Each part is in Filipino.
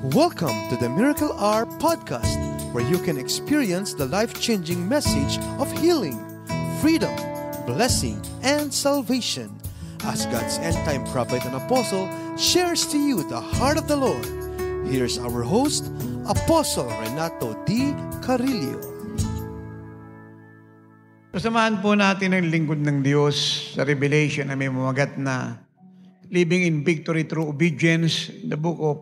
Welcome to the Miracle Hour podcast, where you can experience the life-changing message of healing, freedom, blessing, and salvation. As God's end-time prophet and apostle shares to you the heart of the Lord, here's our host, Apostle Renato D. Carillo. Kasamahan po natin ang lingkod ng Diyos sa Revelation na may mamagat na Living in Victory Through Obedience, the book of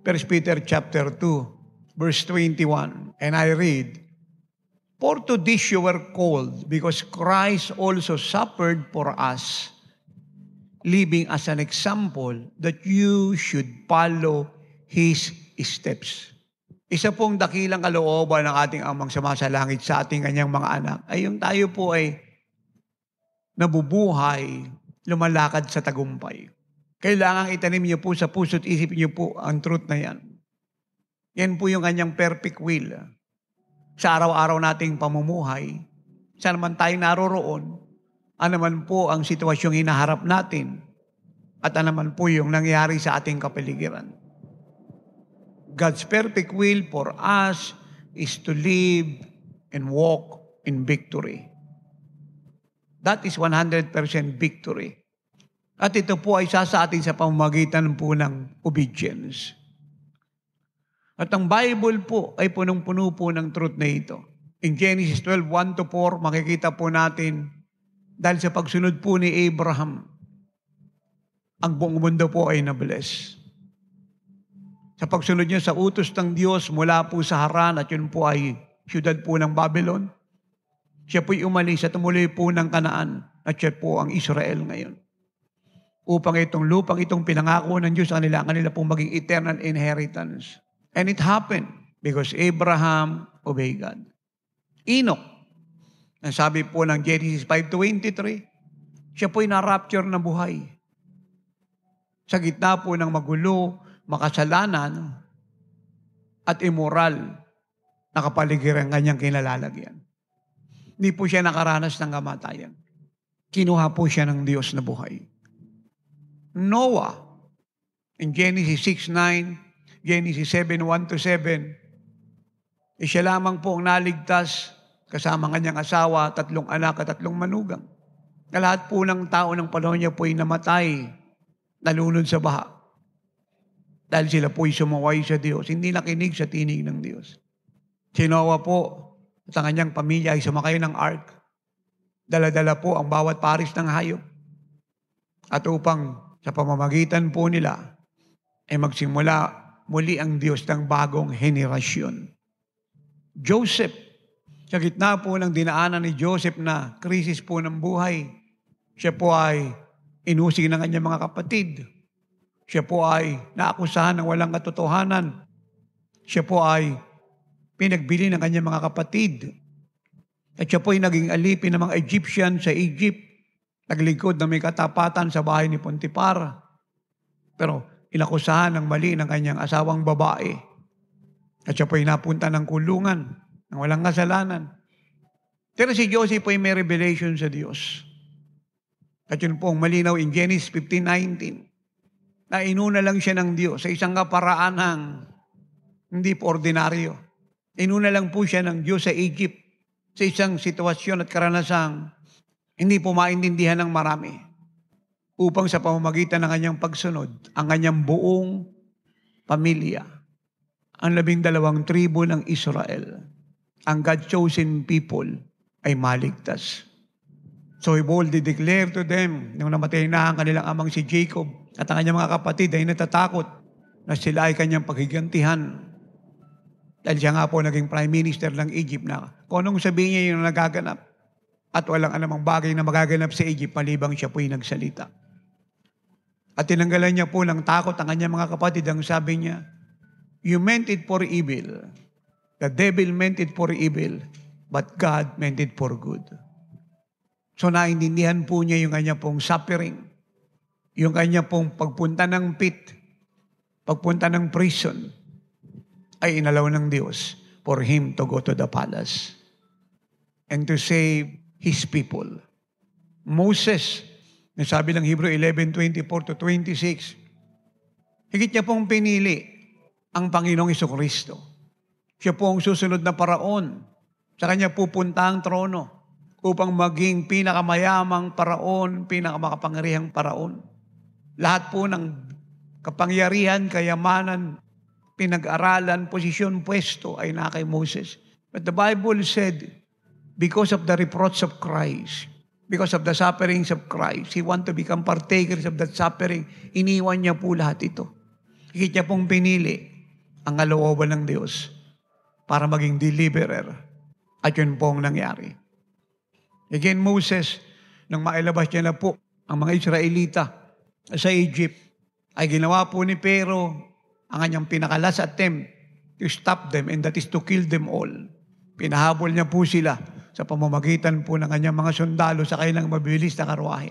1 Peter chapter 2, verse 21. And I read, "For to this you were called, because Christ also suffered for us, leaving as an example that you should follow His steps." Isa pong dakilang kalooban ng ating amang sumasalangit sa ating kanyang mga anak ay yung tayo po ay nabubuhay, lumalakad sa tagumpay. Kailangang itanim niyo po sa puso't isip niyo po ang truth na yan. Yan po yung kanyang perfect will. Sa araw-araw nating pamumuhay, saan naman tayo naroroon, ano naman po ang sitwasyong hinaharap natin, at ano naman po yung nangyari sa ating kapaligiran. God's perfect will for us is to live and walk in victory. That is 100% victory. At ito po ay sa atin sa pamamagitan po ng obedience. At ang Bible po ay punong-puno po ng truth na ito. In Genesis 12, 1-4, makikita po natin, dahil sa pagsunod po ni Abraham, ang buong mundo po ay nabless. Sa pagsunod niya sa utos ng Diyos mula po sa Haran, at yun po ay siyudad po ng Babylon, siya po'y umalis at tumuloy po ng Kanaan, at siya po ang Israel ngayon. Upang itong lupang itong pinangako ng Diyos sa kanila pong maging eternal inheritance. And it happened because Abraham obeyed God. Enoch, ang sabi po ng Genesis 5:23, siya po'y na-rapture na buhay. Sa gitna po ng magulo, makasalanan, at immoral na kapaligiran kanyang kinalalagyan. Hindi po siya nakaranas ng kamatayan. Kinuha po siya ng Diyos na buhay. Noah, in Genesis 6:9, Genesis 7:1-7, siya lamang po ang naligtas kasama kanyang asawa, 3 anak at 3 manugang. Na lahat po ng tao ng panahon niya po ay namatay, nalunod sa baha. Dahil sila po ay sumuway sa Diyos, hindi nakinig sa tinig ng Diyos. Si Noah po at ang kanyang pamilya ay sumakay ng ark. Dala-dala po ang bawat paris ng hayop. At upang sa pamamagitan po nila ay magsimula muli ang Diyos ng bagong henerasyon. Joseph, sa gitna po ng dinaanan ni Joseph na krisis po ng buhay, siya po ay inusig ng kanyang mga kapatid. Siya po ay naakusahan ng walang katotohanan. Siya po ay pinagbili ng kanyang mga kapatid. At siya po ay naging alipin ng mga Egyptian sa Egypt. Naglingkod na may katapatan sa bahay ni Potifar. Pero inakusahan ng mali ng kanyang asawang babae. At siya po ay napunta ng kulungan ng walang kasalanan. Pero si Joseph po ay may revelation sa Diyos. At yun po ang malinaw in Genesis 15:19. Na inuna lang siya ng Diyos sa isang kaparaanang hindi po ordinaryo. Inuna lang po siya ng Diyos sa Egypt sa isang sitwasyon at karanasang hindi po maintindihan ng marami. Upang sa pamamagitan ng kanyang pagsunod, ang kanyang buong pamilya, ang 12 tribo ng Israel, ang God-chosen people, ay maligtas. So he boldly declared to them, nung namatay na ang kanilang amang si Jacob, at ang kanyang mga kapatid ay natatakot na sila ay kanyang paghigantihan. Dahil siya nga po naging prime minister ng Egypt na kung anong sabihin niya yung nagaganap. At walang anumang bagay na magaganap sa Egypt malibang siya po'y nagsalita. At tinanggalan niya po ng takot ang kanyang mga kapatid. Ang sabi niya, "You meant it for evil. The devil meant it for evil, but God meant it for good." So naintindihan po niya yung kanya pong suffering, yung kanya pong pagpunta ng pit, pagpunta ng prison, ay inalaw ng Diyos for him to go to the palace and to save His people. Moses, nasabi ng Hebrew 11:24-26, higit niya pong pinili ang Panginoong Jesucristo. Siya po ang susunod na paraon. Sa Kanya pupunta ang trono upang maging pinakamayamang paraon, pinakamakapangyarihang paraon. Lahat po ng kapangyarihan, kayamanan, pinag-aralan, posisyon, pwesto ay na kay Moses. But the Bible said, because of the reproach of Christ, because of the sufferings of Christ, He want to become partakers of that suffering. Iniwan niya po lahat ito. Higit niya pong pinili ang kalooban ng Diyos para maging deliverer. At yun po ang nangyari. Again, Moses, nang mailabas niya na po ang mga Israelita sa Egypt, ay ginawa po ni Pharaoh ang kanyang pinakalas attempt to stop them, and that is to kill them all. Pinahabol niya po sila sa pamamagitan po ng kanyang mga sundalo sa kanilang mabilis na karwahe.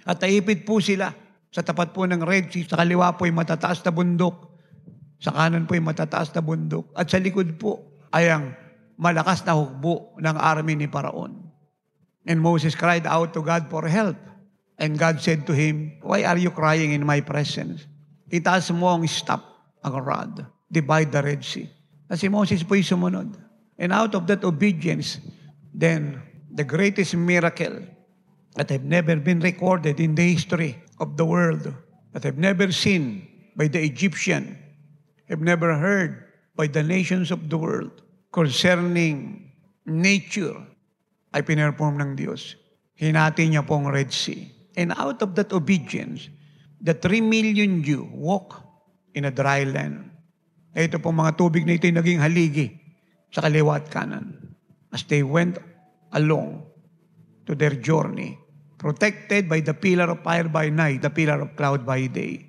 At naipit po sila sa tapat po ng Red Sea. Sa kaliwa po ay matataas na bundok. Sa kanan po ay matataas na bundok. At sa likod po ay ang malakas na hukbo ng army ni Paraon. And Moses cried out to God for help. And God said to him, "Why are you crying in my presence? Itaas mo ang staff, ang rod. Divide the Red Sea." At si Moses po ay sumunod. And out of that obedience, then the greatest miracle that have never been recorded in the history of the world, that have never seen by the Egyptian, have never heard by the nations of the world concerning nature, ay pinerform ng Diyos. Hinati niya pong Red Sea. And out of that obedience, the 3 million Jew walk in a dry land. Ito pong mga tubig na ito ay naging haligi sa kaliwa at kanan as they went along to their journey, protected by the pillar of fire by night, the pillar of cloud by day,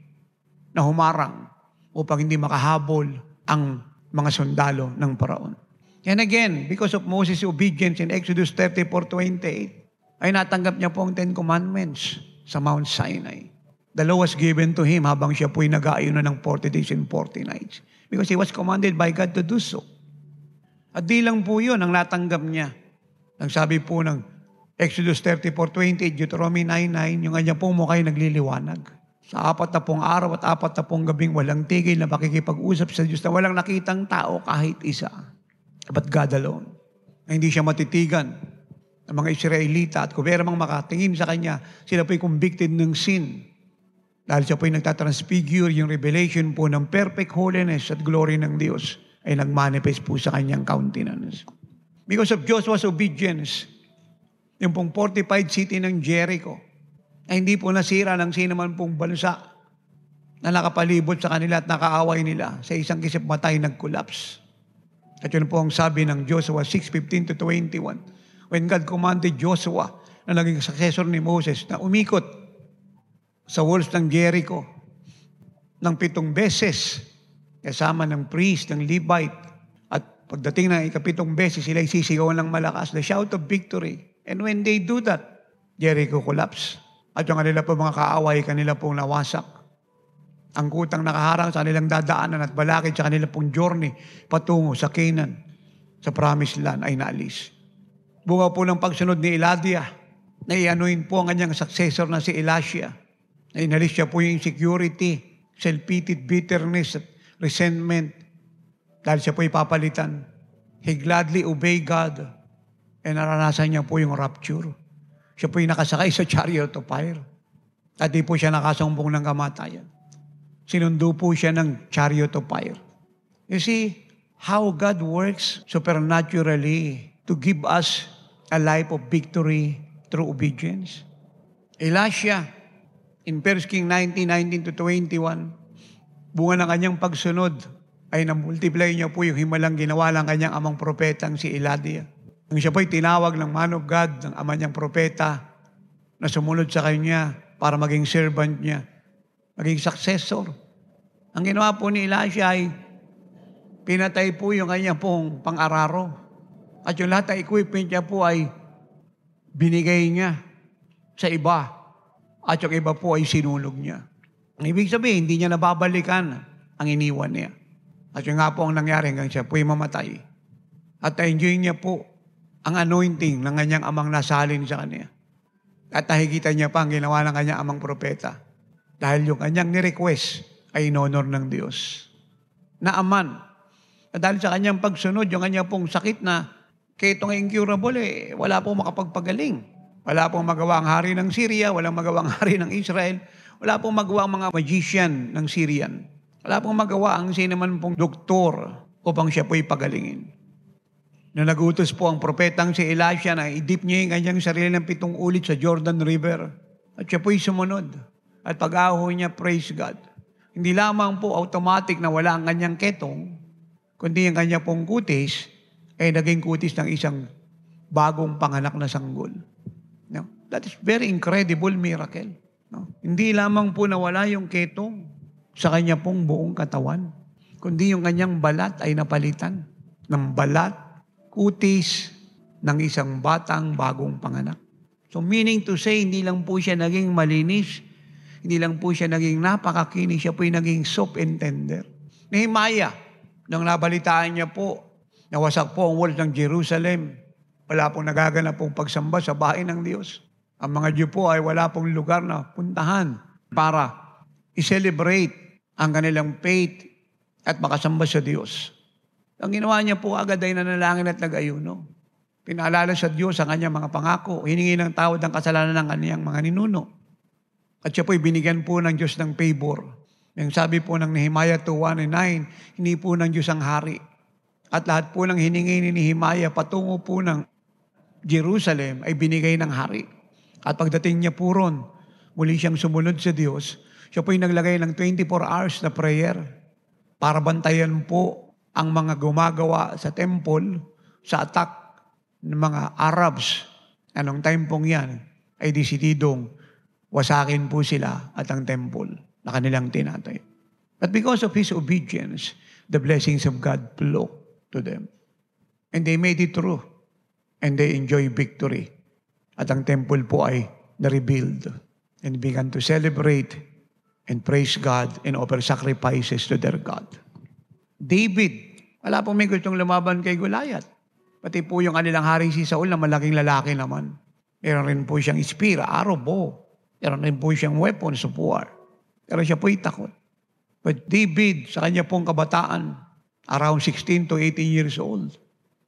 na humarang upang hindi makahabol ang mga sundalo ng Paraon. And again, because of Moses' obedience in Exodus 34:28, ay natanggap niya po ang 10 Commandments sa Mount Sinai. The law was given to him habang siya po'y nag-aayuno ng 40 days and 40 nights. Because he was commanded by God to do so. At di lang po yun ang natanggap niya. Ang sabi po ng Exodus 34:28, Deuteronomy 9:9, yung kanya pong mukha ay nagliliwanag. Sa 40 araw at 40 gabing walang tigil na pakikipag-usap sa Diyos na walang nakitang tao kahit isa. But God alone. Na hindi siya matitigan ng mga Israelita at kung meron mang makatingin sa kanya, sila po'y convicted ng sin. Dahil siya po'y nagtatransfigure, yung revelation po ng perfect holiness at glory ng Diyos ay nagmanifest po sa kanyang countenance. Because of Joshua's obedience, yung pong fortified city ng Jericho, ay hindi po nasira ng sino man pong bansa na nakapalibot sa kanila at nakaaway nila. Sa isang kisip matay, nag-collapse. At yun po ang sabi ng Joshua 6:15-21. When God commanded Joshua, na naging successor ni Moses, na umikot sa walls ng Jericho ng 7 beses, kasama ng priest, ng Levite, at pagdating ng 7 beses, sila sisigawan ng malakas, the shout of victory. And when they do that, Jericho collapsed. At yung kanila po mga kaaway, kanila pong nawasak. Ang kutang nakaharang sa kanilang dadaanan at balakid sa kanila pong journey patungo sa Canaan, sa Promised Land ay naalis. Bunga po ng pagsunod ni Elijah, na ianuin po ang kanyang successor na si Elisha. Na inalis siya po yung insecurity, self-pity, bitterness, at resentment. Dahil siya po ipapalitan. He gladly obey God. And naranasan niya po yung rapture. Siya po'y nakasakay sa chariot of fire. At di po siya nakasumbong ng kamatayan. Sinundo po siya ng chariot of fire. You see how God works supernaturally to give us a life of victory through obedience. Elisha, in 1 Kings 19:19-21, bunga ng kanyang pagsunod, ay namultiply niya po yung himalang ginawa ng kanyang amang propetang si Elijah. Nang siya po'y tinawag ng man of God, ng ama niyang propeta, na sumunod sa kanya para maging servant niya, maging successor. Ang ginawa po ni Elisha ay pinatay po yung kanya pong pang-araro. At yung lahat ng equipment niya po ay binigay niya sa iba. At yung iba po ay sinunog niya. Ang ibig sabihin, hindi niya nababalikan ang iniwan niya. At yung nga po ang nangyari hanggang siya po ay mamatay. At na-enjoy niya po ang anointing ng kanyang amang nasalin sa kanya. At nahigitan niya pa ang ginawa ng kanyang amang propeta. Dahil yung kanyang ni-request ay in honor ng Diyos. Naaman. At dahil sa kanyang pagsunod, yung kanya pong sakit na ketong incurable, wala pong makapagpagaling. Wala pong magawa ang hari ng Syria, walang magawa ang hari ng Israel, wala pong magawa ang mga magician ng Syrian. Wala pong magawa ang sino man pong doktor upang siya po'y pagalingin. Na nagutos po ang propetang si Elisha na idip niya yung kanyang sarili ng 7 ulit sa Jordan River. At siya po'y sumunod. At pag-aho niya, praise God. Hindi lamang po automatic na wala ang kanyang ketong, kundi ang kanya pong kutis ay naging kutis ng isang bagong panganak na sanggol. No? That is very incredible miracle. No? Hindi lamang po nawala yung ketong sa kanya pong buong katawan, kundi yung kanyang balat ay napalitan ng balat, kutis ng isang batang bagong panganak. So meaning to say, hindi lang po siya naging malinis, hindi lang po siya naging napakakinis, siya po'y naging soap and tender. Nehemiah, nang nabalitaan niya po, nawasak po ang walls ng Jerusalem, wala pong nagaganap pong pagsamba sa bahay ng Diyos. Ang mga Diyo po ay wala pong lugar na puntahan para i-celebrate ang kanilang faith at makasamba sa Diyos. Ang ginawa niya po agad ay nanalangin at nag-ayuno. Pinaalala sa Diyos ang kanyang mga pangako, hiningi ng tawad ang kasalanan ng kanyang mga ninuno. At siya po'y binigyan po ng Diyos ng favor. Yung sabi po ng Nehemiah 2:1-9, hindi po ng Diyos ang hari. At lahat po ng hiningi ni Nehemiah patungo po ng Jerusalem ay binigay ng hari. At pagdating niya po ron, muli siyang sumunod sa Diyos. Siya po'y naglagay ng 24 hours na prayer para bantayan po ang mga gumagawa sa temple sa attack ng mga Arabs. Anong time pong yan ay desididong wasakin po sila at ang temple na kanilang tinatay. But because of his obedience, the blessings of God flow to them. And they made it through. And they enjoy victory. At ang temple po ay na-rebuild. And began to celebrate and praise God and offer sacrifices to their God. David, wala pong may gustong lumaban kay Goliath. Pati po yung kanilang hari si Saul na malaking lalaki naman. Meron rin po siyang spear, arrow, bow. Meron rin po siyang weapons of war. Pero siya po'y takot. But David, sa kanya pong kabataan, around 16 to 18 years old,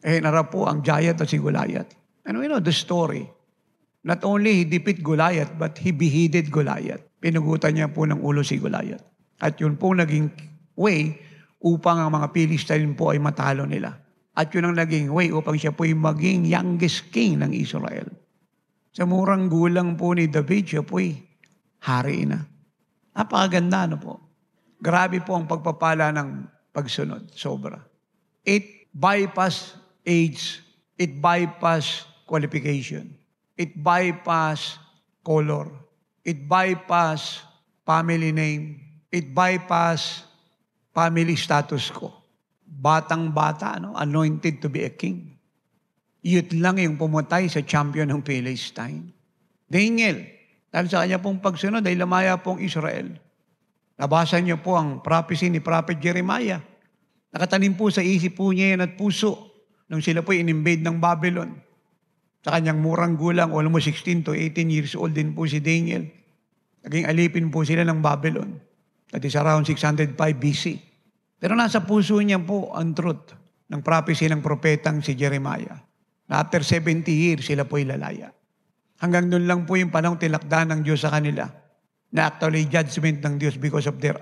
narap po ang giant na si Goliath. And we know the story. Not only he defeated Goliath, but he beheaded Goliath. Pinugutan niya po ng ulo si Goliath. At yun po naging way upang ang mga Philistine po ay matalo nila. At yun ang naging way upang siya po ay maging youngest king ng Israel. Sa murang gulang po ni David, siya po'y hari na. Napakaganda na po. Grabe po ang pagpapala ng pagsunod. Sobra. It bypass age. It bypass qualification. It bypass color. It bypass family name. It bypass family status ko. Batang-bata, anointed to be a king. Youth lang yung pumatay sa champion ng Philistine. Daniel, dahil sa kanya pong pagsunod ay lumaya pong Israel. Nabasa niyo po ang prophecy ni Prophet Jeremiah. Nakatanim po sa isip po niya yan at puso nung sila po in-invade ng Babylon. Sa kanyang murang gulang, almost 16 to 18 years old din po si Daniel. Naging alipin po sila ng Babylon. That is around 605 BC. Pero nasa puso niya po ang truth ng prophecy ng propetang si Jeremiah. Na after 70 years, sila po'y lalaya. Hanggang doon lang po yung panahon tinakda ng Diyos sa kanila na actually judgment ng Diyos because of their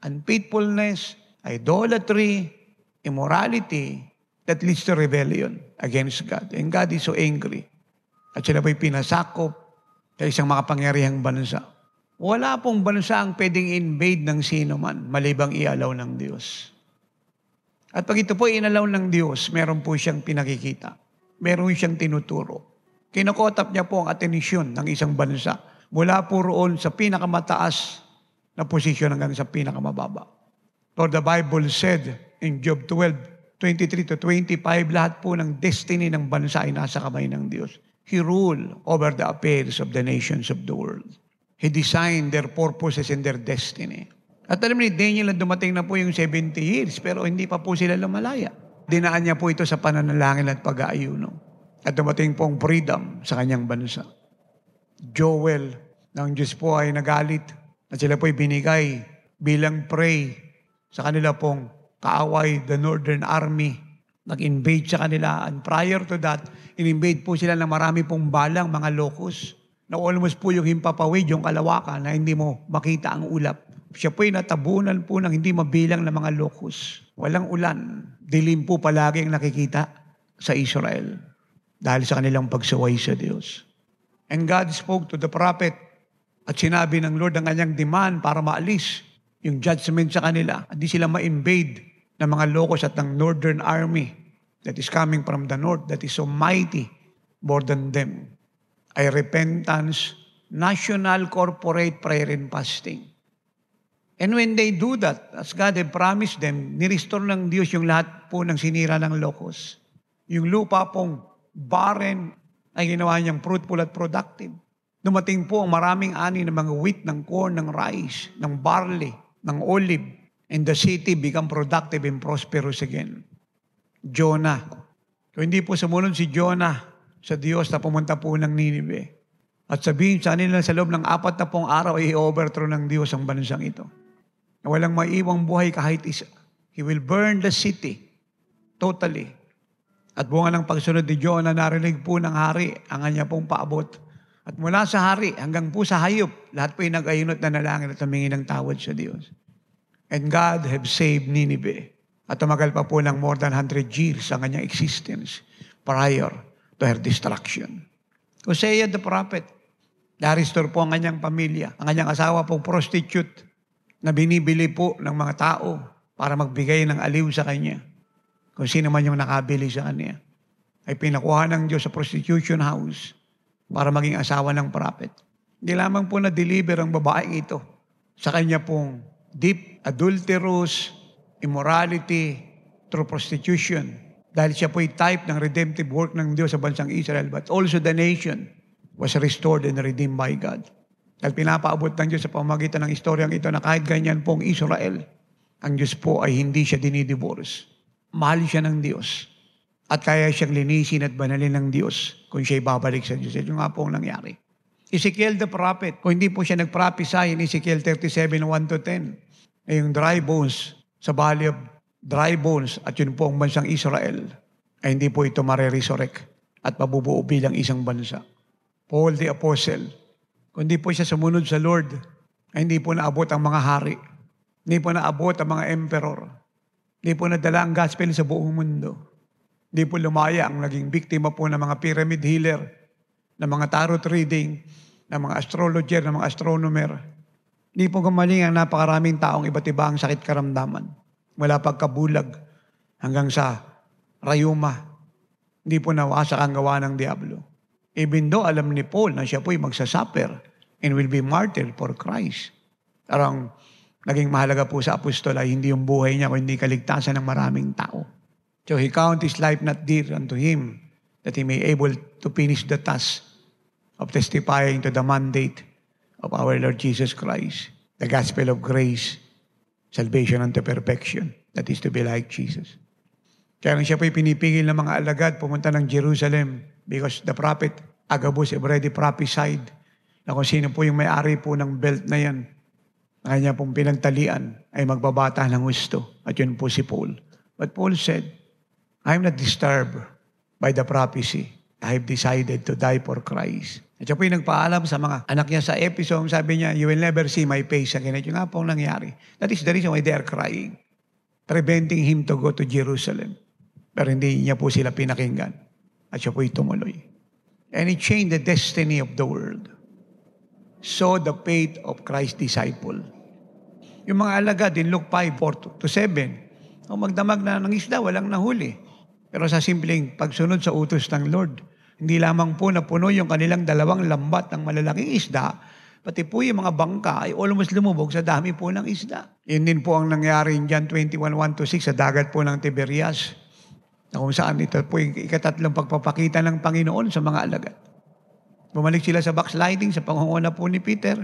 unfaithfulness, idolatry, immorality that leads to rebellion against God. And God is so angry. At sila po'y pinasakop sa isang makapangyarihang bansa. Wala pong bansa ang pwedeng invade ng sino man, malibang ialaw ng Diyos. At pag ito po inalaw ng Diyos, meron po siyang pinakikita. Meron siyang tinuturo. Kinukotap niya po ang atensyon ng isang bansa mula po roon sa pinakamataas na posisyon hanggang sa pinakamababa. Lord, the Bible said in Job 12:23-25, lahat po ng destiny ng bansa ay nasa kamay ng Diyos. He ruled over the affairs of the nations of the world. He designed their purposes and their destiny. At alam ni Daniel na dumating na po yung 70 years, pero hindi pa po sila lumalaya. Dinaan niya po ito sa pananalangin at pag-aayuno. At dumating po ang freedom sa kanyang bansa. Joel, ng Diyos po ay nagalit at sila po ay binigay bilang prey sa kanila pong kaaway, the Northern Army, nag-invade sa kanila. And prior to that, in-invade po sila ng marami pong balang, mga locust, na almost po yung himpapawid, yung kalawakan, na hindi mo makita ang ulap. Siya po'y natabunan po ng hindi mabilang na mga locust. Walang ulan. Dilim po palagi ang nakikita sa Israel dahil sa kanilang pagsuway sa Diyos. And God spoke to the prophet at sinabi ng Lord ang kanyang demand para maalis yung judgment sa kanila. Hindi sila ma-invade ng mga locust at ng Northern Army that is coming from the north that is so mighty more than them. Ay repentance, national corporate prayer and fasting. And when they do that, as God had promised them, nirestore ng Diyos yung lahat po ng sinira ng locust. Yung lupa pong barren ay ginawa niyang fruitful at productive. Dumating po ang maraming ani ng mga wheat, ng corn, ng rice, ng barley, ng olive, and the city become productive and prosperous again. Jonah. Kung hindi po sumunod si Jonah sa Diyos na pumunta po ng Ninive, at sabihin sa kanila sa loob ng 40 araw ay i-overthrow ng Diyos ang bansang ito. Na walang maiwang buhay kahit isa. He will burn the city totally. At bunga ng pagsunod ni Jonah, narinig po ng hari ang kanya pong paabot. At mula sa hari hanggang po sa hayop, lahat po ay nag-ayunot na nalangin at humingi ng tawad sa Diyos. And God have saved Nineveh. At tumagal pa po ng more than 100 years ang kanyang existence prior to her destruction. Hosea the prophet, na-restore po ang kanyang pamilya. Ang kanyang asawa pong prostitute na binibili po ng mga tao para magbigay ng aliw sa kanya. Kung sino man yung nakabili sa kanya, ay pinakuha ng Diyos sa prostitution house para maging asawa ng prophet. Hindi lamang po na-deliver ang babaeng ito sa kanya pong deep, adulterous, immorality through prostitution. Dahil siya po'y type ng redemptive work ng Diyos sa bansang Israel, but also the nation was restored and redeemed by God. Dahil pinapaabot ng Diyos sa pamamagitan ng istoryang ito na kahit ganyan pong Israel, ang Diyos po ay hindi siya dinidivorce. Mahal siya ng Diyos. At kaya siyang linisin at banalin ng Diyos kung siya'y babalik sa Diyos. Ito nga po ang nangyari. Ezekiel the prophet, kung hindi po siya nag-prophesy in Ezekiel 37:1-10, ay yung dry bones sa valley of dry bones at yun po ang bansang Israel, ay hindi po ito mare-resurrect at mabubuo bilang isang bansa. Paul the Apostle, kung hindi po siya sumunod sa Lord, ay hindi po naabot ang mga hari. Hindi po naabot ang mga emperor. Hindi po nadala ang gospel sa buong mundo. Hindi po lumaya ang naging biktima po ng mga pyramid healer, ng mga tarot reading, ng mga astrologer, ng mga astronomer. Hindi po gumaling ang napakaraming taong iba't iba ang sakit karamdaman. Mula pagkabulag hanggang sa rayuma. Hindi po nawasak ang gawa ng Diablo. Even though alam ni Paul na siya po'y magsasuffer and will be martyred for Christ. Parang naging mahalaga po sa apostol ay hindi yung buhay niya kundi kaligtasan ng maraming tao. So he count his life not dear unto him that he may able to finish the task of testifying to the mandate of our Lord Jesus Christ, the gospel of grace, salvation unto perfection, that is to be like Jesus. Kaya nung siya po'y pinipigil ng mga alagad pumunta ng Jerusalem because the prophet Agabus already prophesied na kung sino po yung may-ari po ng belt na yan, na kanya pong pinagtalian ay magbabata ng gusto. At yun po si Paul. But Paul said, I'm not disturbed by the prophecy. I have decided to die for Christ. At siya po yung nagpaalam sa mga anak niya sa Ephesus. Sabi niya, you will never see my face again. At yun nga po ang nangyari. That is the reason why they are crying. Preventing him to go to Jerusalem. Pero hindi niya po sila pinakinggan. At siya po'y tumuloy. And he changed the destiny of the world. So the faith of Christ's disciple. Yung mga alagad in Luke 5:4-7, magdamag na ng isda, walang nahuli. Pero sa simpleng pagsunod sa utos ng Lord, hindi lamang po napuno yung kanilang 2 lambat ng malalaking isda, pati po yung mga bangka ay almost lumubog sa dami po ng isda. Yun din po ang nangyari in John 21:1-6 sa dagat po ng Tiberias, na kung saan ito po yung ikatatlong pagpapakita ng Panginoon sa mga alagad. Bumalik sila sa backsliding, sa pangunguna po ni Peter.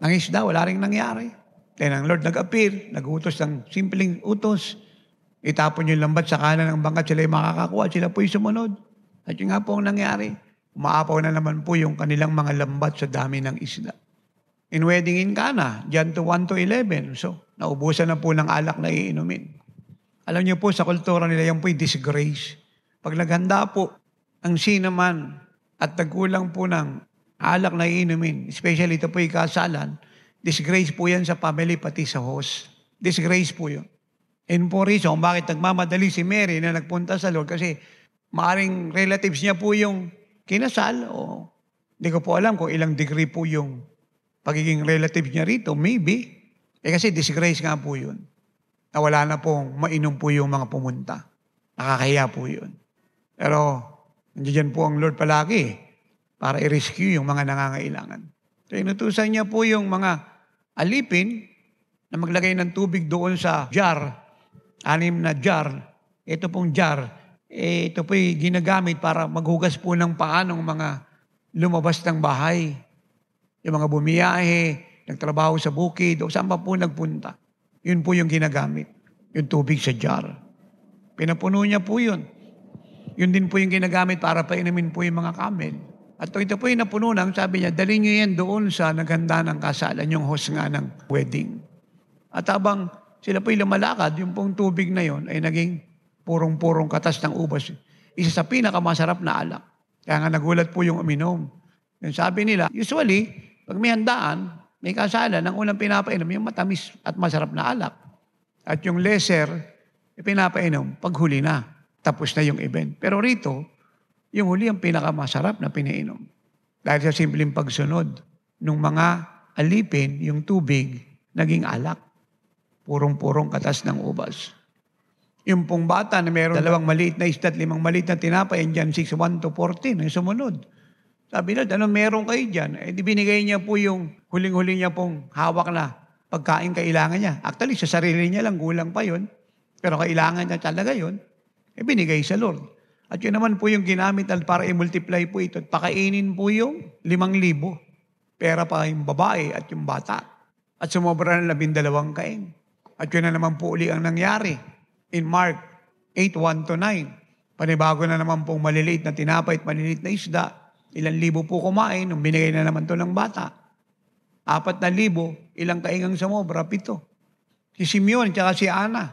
Ng isda, wala rin nangyari. Then ang Lord nag-appear, nag-utos ng simpleng utos. Itapon yung lambat sa kanan ng bangkat, sila yung makakakuha, sila po yung sumunod. At yun nga po ang nangyari. Umaapaw na naman po yung kanilang mga lambat sa dami ng isda. In wedding in Cana, John 1-11. So, naubusan na po ng alak na iinumin. Alam niyo po, sa kultura nila, yan po yung disgrace. Pag naghanda po ang sinaman at nagkulang po ng alak na iinumin, especially ito po yung kasalan, disgrace po yan sa family pati sa host. Disgrace po yun. And po reason, bakit nagmamadali si Mary na nagpunta sa Lord? Kasi maaring relatives niya po yung kinasal o hindi ko po alam kung ilang degree po yung pagiging relative niya rito. Maybe. Kasi disgrace nga po yun. Na wala na pong mainom po yung mga pumunta. Nakakahiya po yun. Pero nandiyan po ang Lord palagi para i-rescue yung mga nangangailangan. So inutusan niya po yung mga alipin na maglagay ng tubig doon sa jar, 6 na jar. Ito pong jar, ito po'y ginagamit para maghugas po ng paa ng mga lumabas ng bahay. Yung mga bumiyahe, nagtrabaho sa bukid, o saan pa po nagpunta. Yun po yung ginagamit, yung tubig sa jar. Pinapuno niya po yun. Yun din po yung ginagamit para painumin po yung mga camel. At ito po yung napuno ng, sabi niya, dalhin niyo yan doon sa naghanda ng kasalan, yung host nga ng wedding. At habang sila po'y lumalakad, yung pong tubig na yon ay naging purong-purong katas ng ubas. Isa sa pinakamasarap na alak. Kaya nga nagulat po yung uminom. Yung sabi nila, usually, pag may handaan, may kasalan, ang unang pinapainom, yung matamis at masarap na alak. At yung lesser, pinapainom pag huli na. Tapos na yung event. Pero rito, yung huli ang pinakamasarap na pinainom. Dahil sa simpleng pagsunod ng mga alipin, yung tubig, naging alak. Purong-purong katas ng ubas. Yung pong bata na meron 2 maliit na isda at 5 maliit na tinapay, yan 6:1-14, yung sumunod. Sabi na, ano meron kayo dyan? Di binigay niya po yung huling-huli niya pong hawak na pagkain kailangan niya. Actually, sa sarili niya lang, kulang pa yun. Pero kailangan niya talaga yun. Binigay sa Lord. At yun naman po yung ginamit para i-multiply po ito. At pakainin po yung 5,000. Pera pa yung babae at yung bata. At sumobra ng 12 kain. At yun na naman po uli ang nangyari. In Mark 8:1-9, panibago na naman pong maliliit na tinapay at maliliit na isda. 1,000 po kumain, nung binigay na naman to ng bata. 4,000, ilang kaingang sumobra? 7. Si Simeon at si Ana,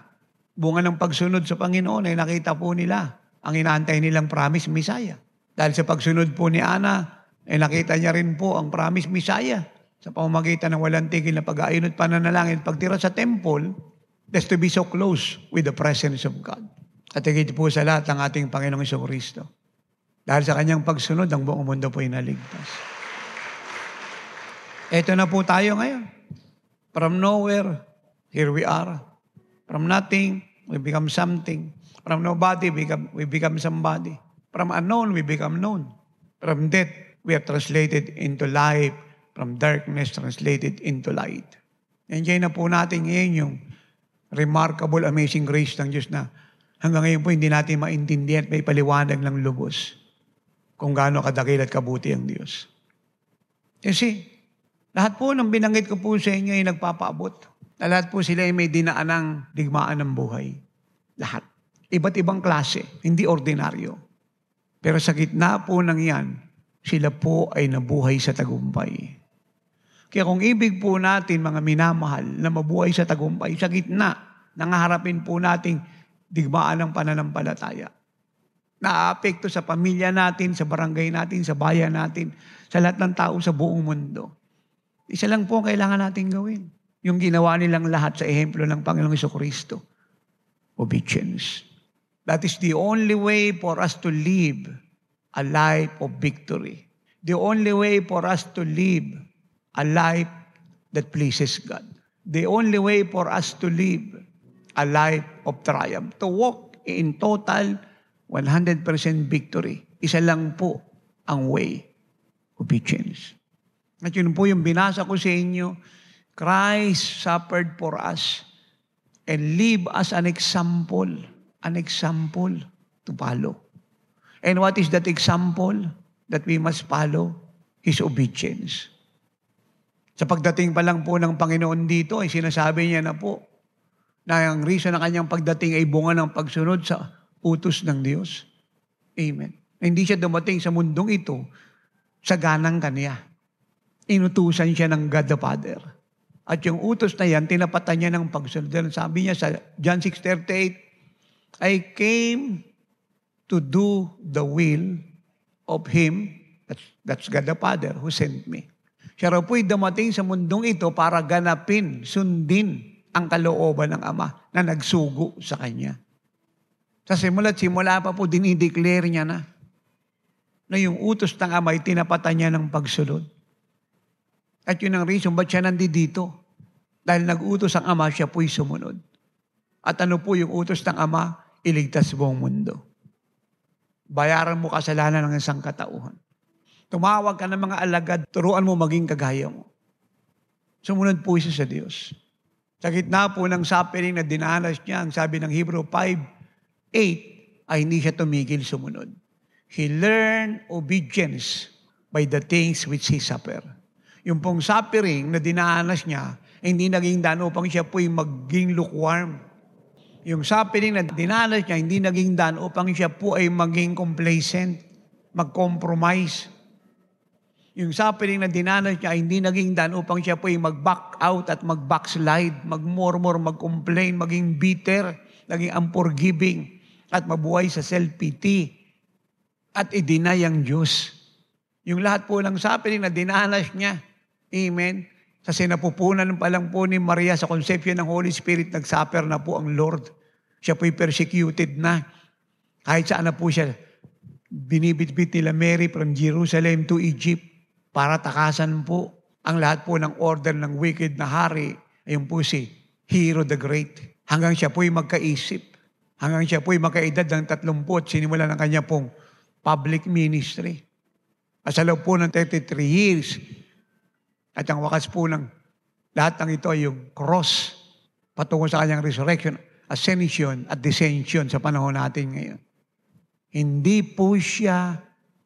bunga ng pagsunod sa Panginoon ay nakita po nila ang inaantay nilang promise Messiah. Dahil sa pagsunod po ni Ana, ay nakita niya rin po ang promise Messiah sa pamamagitan ng walang tigil na pag-aayon at pananalangin. Pagtira sa temple, that's to be so close with the presence of God. At higit po sa lahat ng ating Panginoong Jesucristo. Dahil sa kanyang pagsunod, ang buong mundo po ay naligtas. Ito na po tayo ngayon. From nowhere, here we are. From nothing, we become something. From nobody, we become somebody. From unknown, we become known. From death, we are translated into life. From darkness, translated into light. Enjoy na po natin ngayon yung remarkable, amazing grace ng Diyos na hanggang ngayon po hindi natin maintindihan at may paliwanag ng lubos kung gaano kadakil at kabuti ang Diyos. Kasi lahat po ng binanggit ko po sa inyo ay nagpapaabot. Na lahat po sila ay may dinaan ng digmaan ng buhay. Lahat. Iba't ibang klase, hindi ordinaryo. Pero sa gitna po ng yan, sila po ay nabuhay sa tagumpay. Kaya kung ibig po natin, mga minamahal, na mabuhay sa tagumpay, sa gitna, nangaharapin po nating digmaan ng pananampalataya. Naaapekto sa pamilya natin, sa barangay natin, sa bayan natin, sa lahat ng tao sa buong mundo. Isa lang po ang kailangan natin gawin. Yung ginawa nilang lahat sa ehemplo ng Panginoong Jesucristo. Obedience. That is the only way for us to live a life of victory. The only way for us to live a life that pleases God. The only way for us to live a life of triumph. To walk in total 100% victory. Isa lang po ang way. Obedience. At yun po yung binasa ko sa inyo. Christ suffered for us and live as an example to follow. And what is that example that we must follow? His obedience. Sa pagdating pa lang po ng Panginoon dito, ay sinasabi niya na po na ang reason ng kanyang pagdating ay bunga ng pagsunod sa utos ng Diyos. Amen. Hindi siya dumating sa mundong ito sa ganang kanya. Inutusan siya ng God the Father. At yung utos na yan, tinapatan niya ng pagsunod. Sabi niya sa John 6:38, I came to do the will of Him, that's God the Father, who sent me. Siya raw po'y dumating sa mundong ito para ganapin, sundin ang kalooban ng Ama na nagsugo sa Kanya. Sa simula pa po, dinideclare niya na yung utos ng Ama ay tinapatan niya ng pagsunod. At yun ang reason ba't siya nandito. Dahil nag-utos ang Ama, siya po'y sumunod. At ano po yung utos ng Ama? Iligtas buong mundo. Bayaran mo kasalanan ng isang katauhan. Tumawag ka ng mga alagad, turuan mo maging kagaya mo. Sumunod po siya sa Diyos. Sa gitna po ng suffering na dinanas niya, ang sabi ng Hebrew 5:8, ay hindi siya tumigil sumunod. He learned obedience by the things which He suffered. Yung pong suffering na dinanas niya, hindi naging daan upang siya po'y maging lukewarm. Yung suffering na dinanas niya, hindi naging daan upang siya po ay maging complacent, mag-compromise. Yung suffering na dinanas niya, hindi naging daan upang siya po ay mag-back out at mag-backslide, mag-murmur, mag-complain, maging bitter, naging unforgiving, at mabuhay sa self-pity, at i-deny ang Diyos. Yung lahat po ng suffering na dinanas niya, amen, sa sinapupunan pa lang po ni Maria sa conception ng Holy Spirit, nag-suffer na po ang Lord. Siya po'y persecuted na. Kahit saan na po siya, binibitbit nila Mary from Jerusalem to Egypt para takasan po ang lahat po ng order ng wicked na hari. Ayun po si Herod the Great. Hanggang siya po'y magkaisip. Hanggang siya po'y magkaedad ng 30, sinimula ng kanya pong public ministry. At sa loob po ng 33 years, at ang wakas po ng lahat ng ito ay yung cross patungo sa kanyang resurrection, ascension at descension sa panahon natin ngayon. Hindi po siya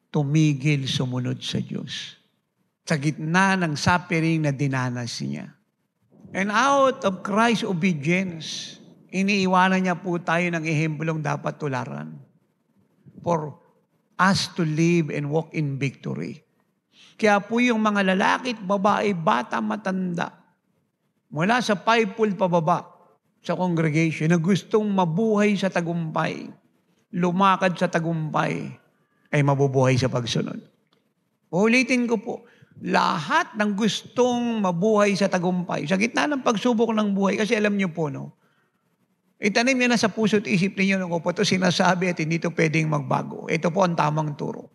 tumigil sumunod sa Diyos. Sa gitna ng suffering na dinanas niya. And out of Christ's obedience, iniiwanan niya po tayo ng ehemplong dapat tularan for us to live and walk in victory. Kaya po yung mga lalaki at babae, bata, matanda, mula sa fivefold pababa sa congregation na gustong mabuhay sa tagumpay, lumakad sa tagumpay, ay mabubuhay sa pagsunod. Ulitin ko po, lahat ng gustong mabuhay sa tagumpay, sa gitna ng pagsubok ng buhay, kasi alam niyo po, no, itanim niyo na sa puso at isip ninyo nung po ito sinasabi at hindi ito pwedeng magbago. Ito po ang tamang turo.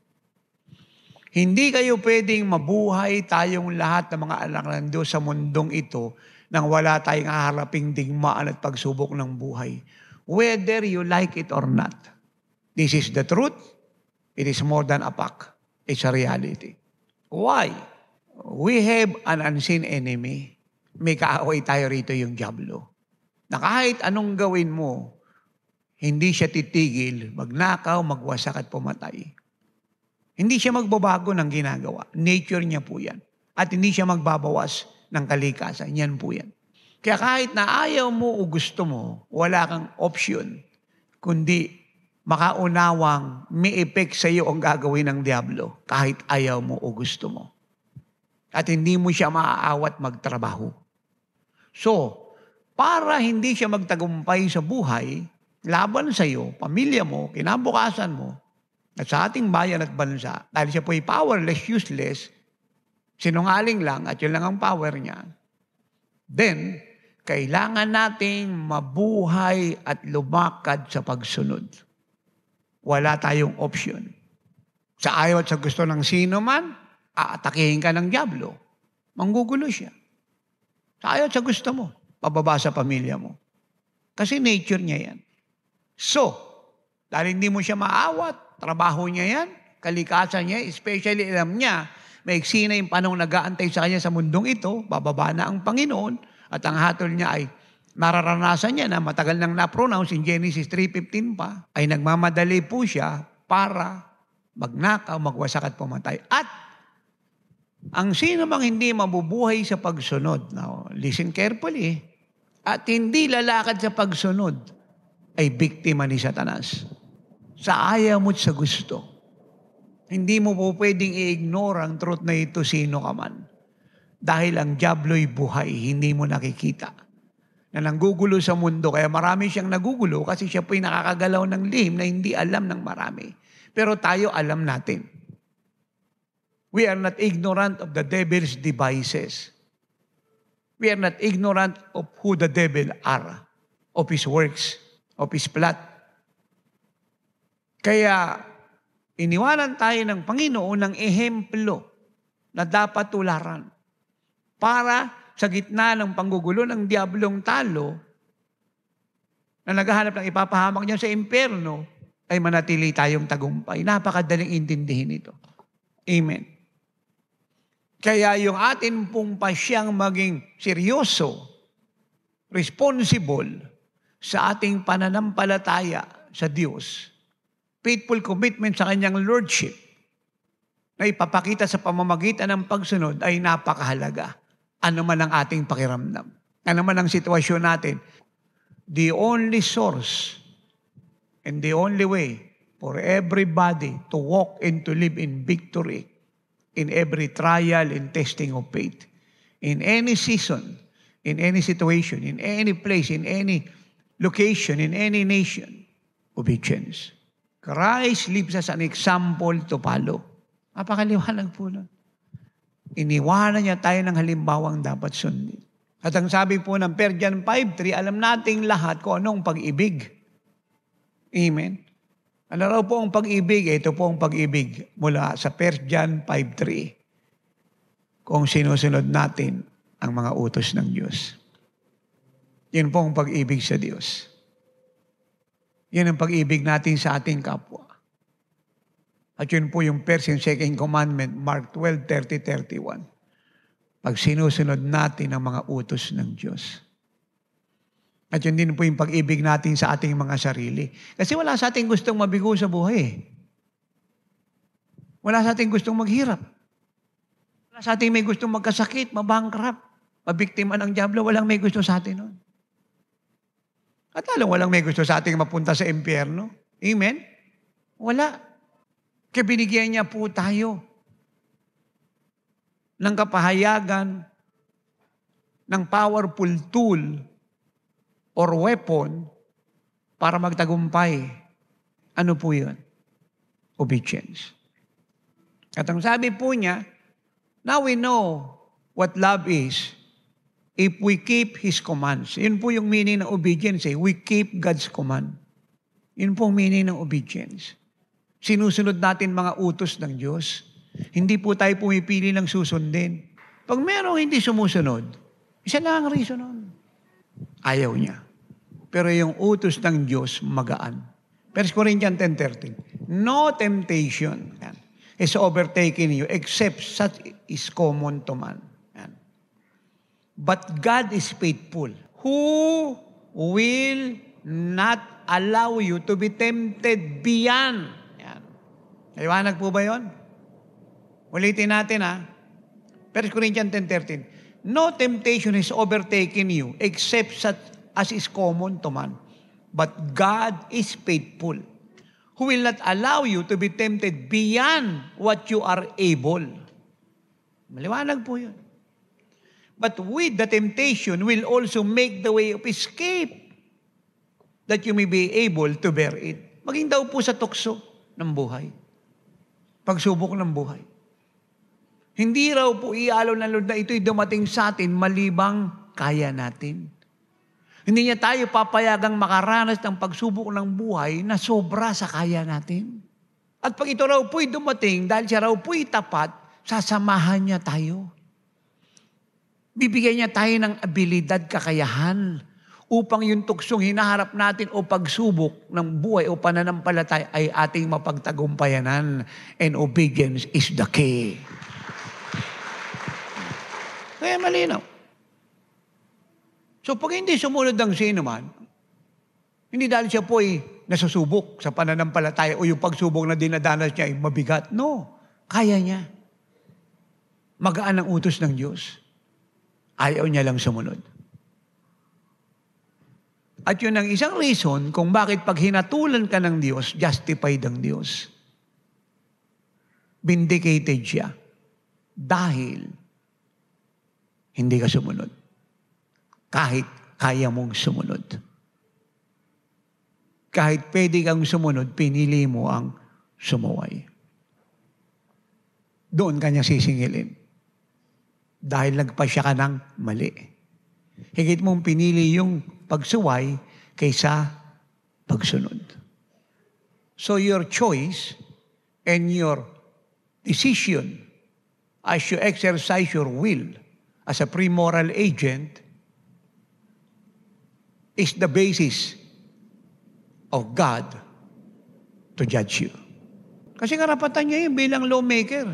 Hindi kayo pwedeng mabuhay tayong lahat ng mga anak ng Diyos sa mundong ito nang wala tayong haharaping digmaan at pagsubok ng buhay. Whether you like it or not. This is the truth. It is more than a fact. It's a reality. Why? We have an unseen enemy. May kaaway tayo rito yung dyablo. Na kahit anong gawin mo, hindi siya titigil, magnakaw, magwasak at pumatay. Hindi siya magbabago ng ginagawa. Nature niya po yan. At hindi siya magbabawas ng kalikasan. Yan po yan. Kaya kahit na ayaw mo o gusto mo, wala kang option, kundi makaunawang may effect sa iyo ang gagawin ng diablo kahit ayaw mo o gusto mo. At hindi mo siya maaawat magtrabaho. So, para hindi siya magtagumpay sa buhay, laban sa iyo, pamilya mo, kinabukasan mo, at sa ating bayan at bansa, dahil siya po ay powerless, useless, sinungaling lang at yun lang ang power niya, then, kailangan nating mabuhay at lumakad sa pagsunod. Wala tayong option. Sa ayaw at sa gusto ng sino man, aatakihin ka ng dyablo. Manggugulo siya. Sa ayaw at sa gusto mo, pababa sa pamilya mo. Kasi nature niya yan. So, dahil hindi mo siya maawat, trabaho niya yan, kalikasan niya, especially alam niya, maiksi na yung panahon nag-aantay sa kanya sa mundong ito, bababa na ang Panginoon, at ang hatol niya ay nararanasan niya na matagal nang na-pronounce in Genesis 3:15 pa, ay nagmamadali po siya para magnakaw, magwasak at pumatay. At ang sino mang hindi mabubuhay sa pagsunod, now listen carefully, at hindi lalakad sa pagsunod, ay biktima ni Satanas. Sa ayaw mo't sa gusto. Hindi mo po pwedeng i-ignore ang truth na ito sino ka man. Dahil ang dyablo'y buhay, hindi mo nakikita. na nanggugulo sa mundo. Kaya marami siyang nagugulo kasi siya po'y nakakagalaw ng lihim na hindi alam ng marami. Pero tayo alam natin. We are not ignorant of the devil's devices. We are not ignorant of who the devil are, of his works, of his plot. Kaya iniwanan tayo ng Panginoon ng ehemplo na dapat tularan para sa gitna ng panggugulo ng diablong talo na naghahanap ng ipapahamak niya sa impyerno, ay manatili tayong tagumpay. Napakadaling intindihin ito. Amen. Kaya yung atin pong pasyang maging seryoso, responsible sa ating pananampalataya sa Diyos, faithful commitment sa Kanyang Lordship, na ipapakita sa pamamagitan ng pagsunod ay napakahalaga. Ano man ang ating pakiramdam. Ano man ang sitwasyon natin. The only source and the only way for everybody to walk and to live in victory in every trial and testing of faith, in any season, in any situation, in any place, in any location, in any nation, obedience. Christ leaves us an example to follow. Napakaliwanag po nun. Iniwanan niya tayo ng halimbawang dapat sundin. At ang sabi po ng Persian 5:3, alam nating lahat kung anong pag-ibig. Amen. Ano raw po ang pag-ibig? Ito po ang pag-ibig mula sa Persian 5:3. Kung sinusunod natin ang mga utos ng Diyos. Yun po ang pag-ibig sa Diyos. Yun ang pag-ibig natin sa ating kapwa. At yun po yung first and second commandment, Mark 12:30-31. Pag sinusunod natin ang mga utos ng Diyos. At yun din po yung pag-ibig natin sa ating mga sarili. Kasi wala sa ating gustong mabigo sa buhay. Wala sa ating gustong maghirap. Wala sa ating may gustong magkasakit, mabankrupt, mabiktima ng diablo. Walang may gusto sa atin nun. At walang may gusto sa ating mapunta sa impyerno. Amen? Wala. Kaya binigyan niya po tayo ng kapahayagan, ng powerful tool or weapon para magtagumpay. Ano po yun? Obedience. At ang sabi po niya, now we know what love is if we keep His commands. Yun po yung meaning ng obedience. We keep God's command. Yun po ang meaning ng obedience. Sinusunod natin mga utos ng Diyos. Hindi po tayo pumipili ng susundin. Pag merong hindi sumusunod, isa lang ang reason nun. Ayaw niya. Pero yung utos ng Diyos, magaan. 1 Corinthians 10:13. No temptation is overtaken you except such is common to man. But God is faithful, who will not allow you to be tempted beyond. Yan. Liwanag po ba yun? Ulitin natin 1 Corinthians 10:13. No temptation is overtaken you except such as is common to man. But God is faithful, who will not allow you to be tempted beyond what you are able. Maliwanag po yun. But with the temptation will also make the way of escape, that you may be able to bear it. Maging daw po sa tukso ng buhay. Pagsubok ng buhay. Hindi raw po ialaw ng Lord na ito'y dumating sa atin malibang kaya natin. Hindi niya tayo papayagang makaranas ng pagsubok ng buhay na sobra sa kaya natin. At pag ito raw po'y dumating, dahil siya raw po'y tapat, sasamahan niya tayo. Bibigyan niya tayo ng abilidad, kakayahan, upang yung tuksong hinaharap natin o pagsubok ng buhay o pananampalataya ay ating mapagtagumpayanan. And obedience is the key. Kaya malinaw. So pag hindi sumunod ng sino man, hindi dahil siya po ay nasusubok sa pananampalataya o yung pagsubok na dinadanas niya ay mabigat. No, kaya niya. Magaan ang utos ng Diyos. Ayaw niya lang sumunod. At yun ang isang reason kung bakit pag hinatulan ka ng Diyos, justified ang Diyos. Vindicated siya. Dahil hindi ka sumunod. Kahit kaya mong sumunod. Kahit pwede kang sumunod, pinili mo ang sumuway. Doon kanya sisingilin. Dahil nagpasya ka ng mali. Higit mong pinili yung pagsuway kaysa pagsunod. So your choice and your decision as you exercise your will as a pre-moral agent is the basis of God to judge you. Kasi karapatan niya yun bilang lawmaker,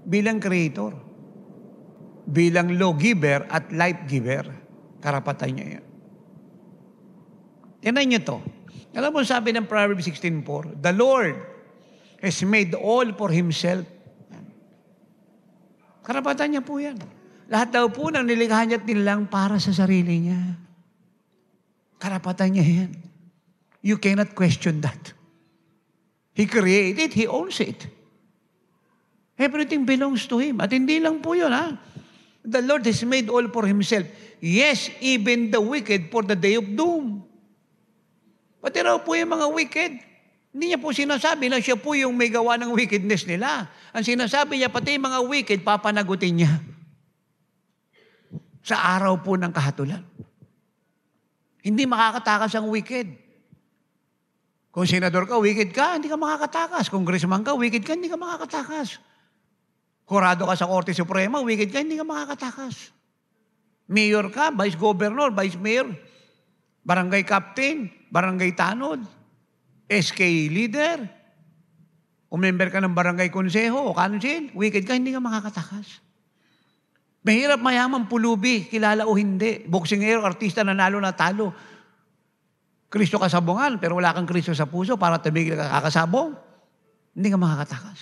bilang creator, bilang lawgiver at life giver. Karapatan niya yan. Tingnan niyo to. Alam mo, sabi ng Proverbs 16:4, the Lord has made all for Himself. Karapatan niya po yan. Lahat daw po ng nilikha niya nilang para sa sarili niya. Karapatan niya yan. You cannot question that. He created, He owns it. Everything belongs to Him. At hindi lang po yun, ha? The Lord has made all for Himself. Yes, even the wicked for the day of doom. Pati raw po yung mga wicked, hindi niya po sinasabi na siya po yung may gawa ng wickedness nila. Ang sinasabi niya, pati yung mga wicked, papanagutin niya. Sa araw po ng kahatulan. Hindi makakatakas ang wicked. Kung senador ka, wicked ka, hindi ka makakatakas. Kung congressman ka, wicked ka, hindi ka makakatakas. Kurado ka sa Korte Suprema, wicked ka, hindi ka makakatakas. Mayor ka, vice governor, vice mayor, barangay captain, barangay tanod, SK leader, o member ka ng barangay konseho o council, wicked ka, hindi ka makakatakas. Mahirap mayaman pulubi, kilala o hindi. Boksingero, artista, nanalo na talo. Kristo kasabungan, pero wala kang Kristo sa puso para tabigil ka kakasabong, hindi ka makakatakas.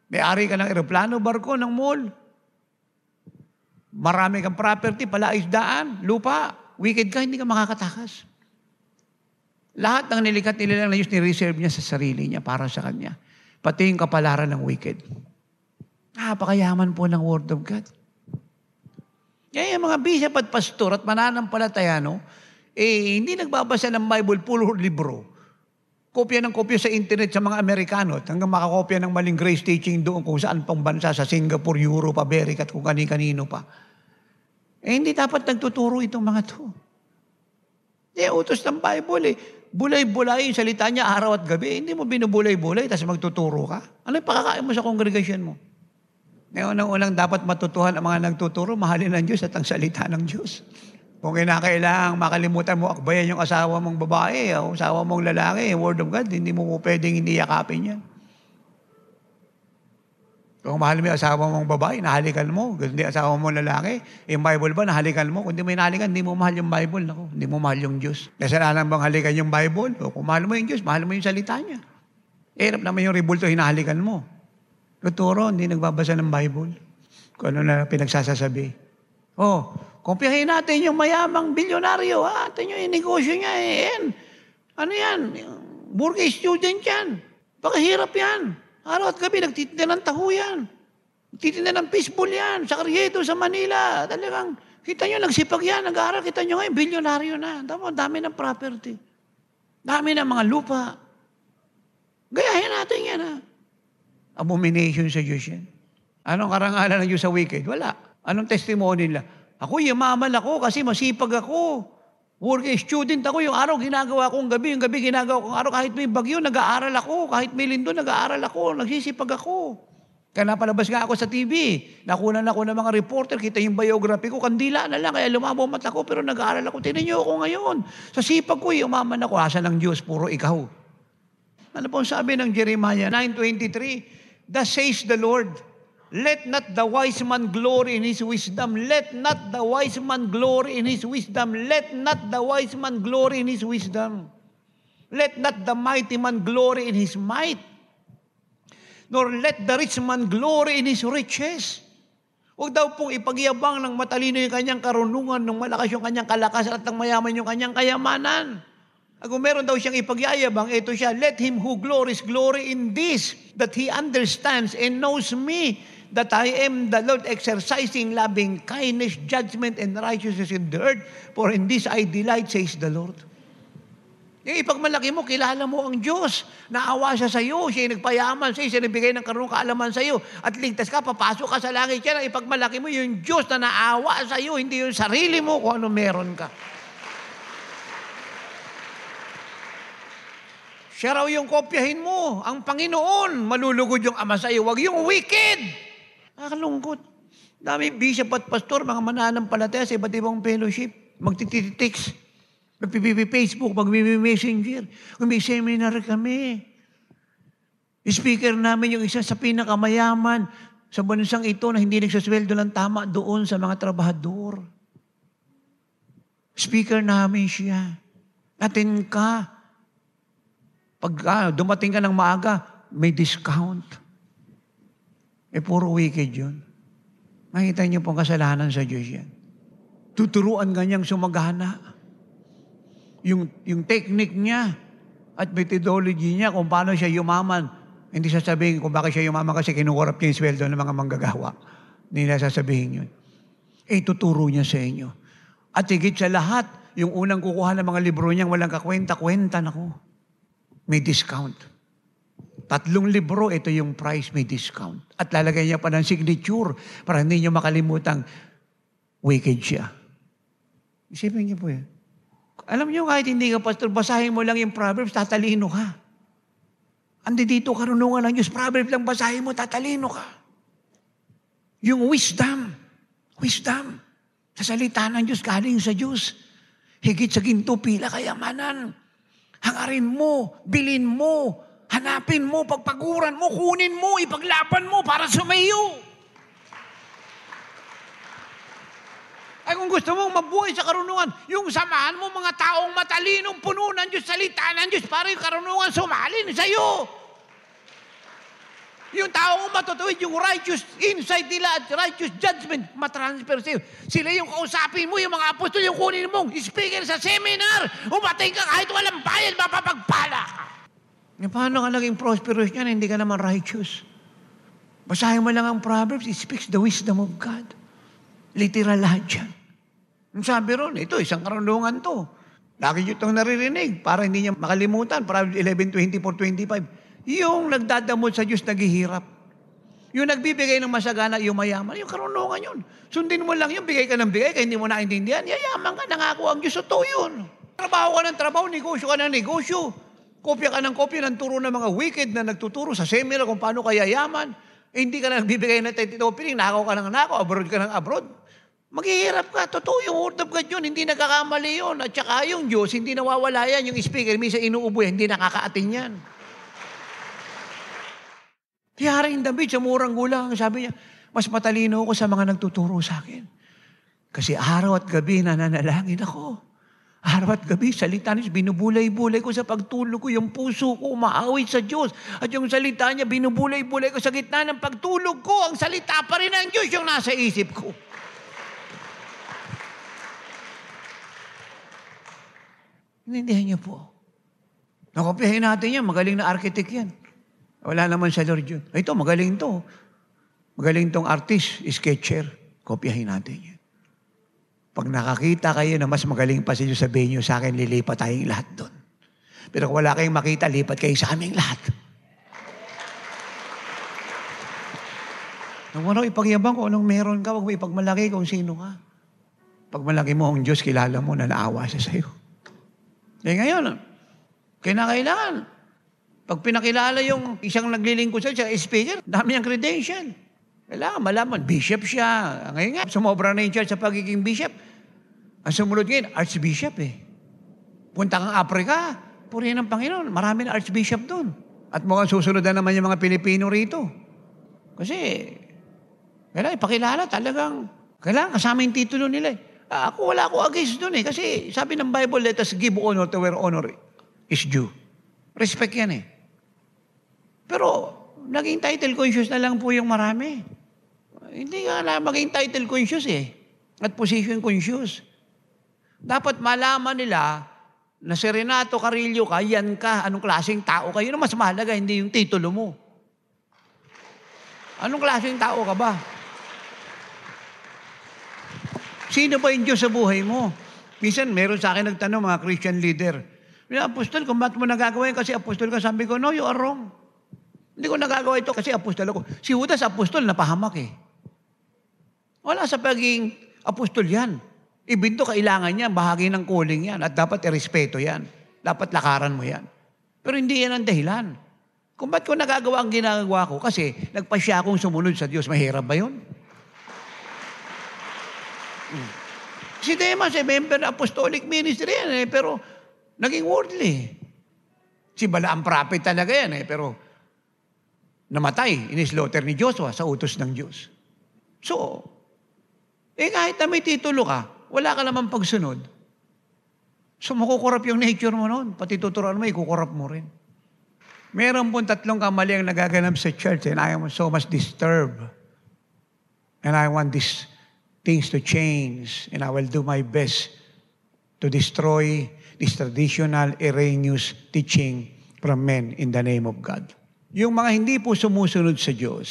May-ari ka ng eroplano, barko, ng mall. Marami kang property, palaisdaan, lupa. Wicked ka, hindi ka makakatakas. Lahat ng nilikat nila ng Diyos, ni-reserve niya sa sarili niya para sa Kanya. Pati yung kapalaran ng wicked. Napakayaman po ng Word of God. Kaya yung mga bishop at pastor at mananampalatayano, hindi nagbabasa ng Bible, puro libro. Kopya ng kopya sa internet sa mga Amerikano at hanggang makakopya ng maling grace teaching doon kung saan pang bansa, sa Singapore, Europe, America at kung kani-kanino pa. Hindi dapat nagtuturo itong mga to. Utos ng Bible bulay-bulay yung salita niya araw at gabi. Hindi mo binubulay-bulay tapos magtuturo ka. Ano yung pakakain mo sa congregation mo? Ngayon, unang dapat matutuhan ang mga nagtuturo, mahalin ng Diyos at ang salita ng Diyos. Kung kinakailangang makalimutan mo, akbayan yung asawa mong babae, o asawa mong lalaki, Word of God, hindi mo pwedeng hindi yakapin yan. Kung mahal mo yung asawa mong babae, nahalikan mo. Kung hindi asawa mong lalaki, yung Bible ba, nahalikan mo. Kung hindi mo nahalikan, hindi mo mahal yung Bible. Naku, hindi mo mahal yung Diyos. Kasalanan bang halikan yung Bible? O kung mahal mo yung Diyos, mahal mo yung salita niya. Hirap naman yung rebulto, hinahalikan mo. Tuturo, hindi nagbabasa ng Bible. Kung ano na pinagsasasabi. Kumpiyahin natin yung mayamang bilyonaryo. Atin yung negosyo niya. Ano yan? Burger student yan. Pakahirap yan. Araw at gabi, nagtitinda ng taho yan. Nagtitinda ng fishbowl yan. Sa Carriedo, sa Manila. Talagang, kita nyo, nagsipag yan. Nag-aaral, kita nyo ngayon, bilyonaryo na. Dami ng property. Dami ng mga lupa. Gayahin natin yan, Abomination sa Diyos yan. Anong karangalan ng Diyos sa wicked? Wala. Anong testimony nila? Ako, yumaman ako kasi masipag ako. Working student ako. Yung araw ginagawa ko, yung gabi ginagawa ko. Araw kahit may bagyo, nag-aaral ako. Kahit may lindon, nag-aaral ako. Nagsisipag ako. Kaya napalabas nga ako sa TV. Nakunan ako ng mga reporter. Kita yung biography ko. Kandila na lang. Kaya lumabaw mata ko. Pero nag-aaral ako. Tinan niyo ako ngayon. Sa sipag ko, yumaman ako. Asa ng Diyos, puro ikaw. Ano po sabi ng Jeremiah 9:23? Thus says the Lord, let not the wise man glory in his wisdom. Let not the wise man glory in his wisdom. Let not the wise man glory in his wisdom. Let not the mighty man glory in his might. Nor let the rich man glory in his riches. Huwag daw pong ipagyabang ng matalino yung kanyang karunungan, ng malakas yung kanyang kalakasan at ng mayaman yung kanyang kayamanan. Kung meron daw siyang ipagyayabang, ito siya, let him who glories, glory in this, that he understands and knows me, that I am the Lord exercising loving kindness, judgment, and righteousness in the earth, for in this I delight, says the Lord. Yung ipagmalaki mo, kilala mo ang Diyos. Naawa siya sa iyo, siya nagpayaman sa iyo, siya nagbigay ng karunong kaalaman sa iyo, at ligtas ka, papasok ka sa langit siya, ipagmalaki mo yung Diyos na naawa sa iyo, hindi yung sarili mo kung ano meron ka. Siya raw yung kopyahin mo. Ang Panginoon, malulugod yung Ama sa iyo. Huwag yung wicked. Nakakalungkot. Dami bishop at pastor, mga mananampalataya sa iba't ibang fellowship. Magtititext. Magpipi-Facebook, magpipi-messenger. Kung may seminar kami. Speaker namin yung isa sa pinakamayaman sa bansang ito na hindi nagsasweldo ng tama doon sa mga trabahador. Speaker namin siya. Atin ka. Pag dumating ka ng maaga, may discount. Puro wicked yun. Makita niyo pong kasalanan sa Diyos yan. Tuturuan ganyang sumagana. Yung technique niya at methodology niya kung paano siya yumaman. Hindi sasabihin kung bakit siya yumaman kasi kinukurap niya yung sweldo ng mga manggagawa. Hindi na sasabihin yun. Tuturo niya sa inyo. At higit sa lahat, yung unang kukuha ng mga libro niya, walang kakwenta-kwenta na ko. May discount. 3 libro, ito yung price, may discount. At lalagay niya pa ng signature para hindi niyo makalimutang wicked siya. Isipin niyo po yan. Alam niyo, kahit hindi ka pastor, basahin mo lang yung Proverbs, tatalino ka. Andi dito karunungan ng Diyos, Proverbs lang basahin mo, tatalino ka. Yung wisdom, sa salita ng Diyos, galing sa Diyos. Higit sa ginto, pila kayamanan. Hangarin mo, bilin mo, hanapin mo, pagpaguran mo, kunin mo, ipaglaban mo para sumayo. Ay kung gusto mong mabuhay sa karunungan, yung samahan mo mga taong matalinong puno ng Diyos, salita ng Diyos, para yung karunungan sumalin sa'yo. Yung taong matutuwid, yung righteous insight nila at righteous judgment, matransfer sa'yo. Sila yung kausapin mo, yung mga apostol, yung kunin mong speaker sa seminar. Umating ka kahit walang bayad, mapapagpala ka. Paano ka naging prosperous niyan, hindi ka naman righteous? Basahin mo lang ang Proverbs, it speaks the wisdom of God. Literal lahat yan. Ang sabi ron, ito, isang karunungan to. Lagi nyo itong naririnig para hindi niya makalimutan. Proverbs 11:24-25. Yung nagdadamot sa Diyos, naghihirap. Yung nagbibigay ng masagana, yung mayaman, yung karunungan yun. Sundin mo lang yun, bigay ka ng bigay, kaya hindi mo naintindihan, yayaman ka, nangako ang Diyos, ito yun. Trabaho ka ng trabaho, negosyo ka ng negosyo. Kopya ka ng kopya ng turo ng mga wicked na nagtuturo sa seminar kung paano ka yayaman. Hindi ka na nagbibigay ng opening, nakaw ka ng nakaw, abroad ka ng abroad. Maghihirap ka, totoo yung word of God yun, hindi nagkakamali yun. At saka yung Diyos, hindi nawawala yan. Yung speaker, minsan inuubo yan, hindi nakakaatin yan. Haring David, sa murang gulang, sabi niya, mas matalino ako sa mga nagtuturo sa akin. Kasi araw at gabi nananalangin ako. Araw at gabi, salita niya, binubulay-bulay ko sa pagtulog ko, yung puso ko umaawit sa Diyos. At yung salita niya, binubulay-bulay ko sa gitna ng pagtulog ko. Ang salita pa rin ng Diyos yung nasa isip ko. Inindihan niyo po. Nakopyahin natin yan, magaling na architect yan. Wala naman sa Lord yun. Ito, magaling to. Magaling tong artist, sketcher. Kopyahin natin yan. Pag nakakita kayo na mas magaling pa si Diyos, sabihin nyo sa akin, lilipat tayong lahat doon. Pero kung wala kayong makita, lipat kayo sa aming lahat. Nang ano, ipagyabang ko, anong meron ka, huwag mo ipagmalaki kung sino ka. Pag malaki mo ang Diyos, kilala mo na naawa siya sa'yo. Eh ngayon, kinakailangan. Pag pinakilala yung isang naglilingkod sa speaker, dami ang credential. Kailangan malaman, bishop siya. Ngayon nga, sumobra na yung church sa pagiging bishop. Ang sumunod ngayon, archbishop eh. Punta kang Africa, purihin ng Panginoon, marami na archbishop doon. At mukhang susunod na naman yung mga Pilipino rito. Kasi, kailangan ipakilala talagang, kailangan kasama yung titulo nila eh. Wala ako against doon eh. Kasi sabi ng Bible, let us give honor to where honor is due. Respect yan eh. Pero, naging title conscious na lang po yung marami. Hindi ka na maging title conscious eh. At position conscious. Dapat malaman nila na si Renato Carillo ka, yan ka, anong klaseng tao ka? Yun ang mas mahalaga, hindi yung titulo mo. Anong klaseng tao ka ba? Sino ba yung Diyos sa buhay mo? Minsan, meron sa akin nagtanong, mga Christian leader, apostol, kung ba't mo nagagawa yun kasi apostol ka? Sabi ko, no, you are wrong. Hindi ko nagagawa ito kasi apostol ako. Si Judas, apostol, napahamak eh. Wala sa pagiging apostol yan. Ibinto, kailangan niya, bahagi ng calling yan. At dapat irespeto yan. Dapat lakaran mo yan. Pero hindi yan ang dahilan. Kung ba't ko nagagawa ang ginagawa ko? Kasi nagpasya akong sumunod sa Diyos. Mahirap ba yun? Si Demas, member ng apostolic ministry yan pero naging worldly. Si Balaam prophet talaga yan pero namatay, inislaughter ni Joshua sa utos ng Diyos. So, kahit na may titulo ka, wala ka naman pagsunod. So, makukurap yung nature mo noon. Pati tuturuan mo, ikukurap mo rin. Meron pong 3 kamali ang nagaganap sa church and I am so much disturbed. And I want these things to change and I will do my best to destroy this traditional erroneous teaching from men in the name of God. Yung mga hindi po sumusunod sa Diyos,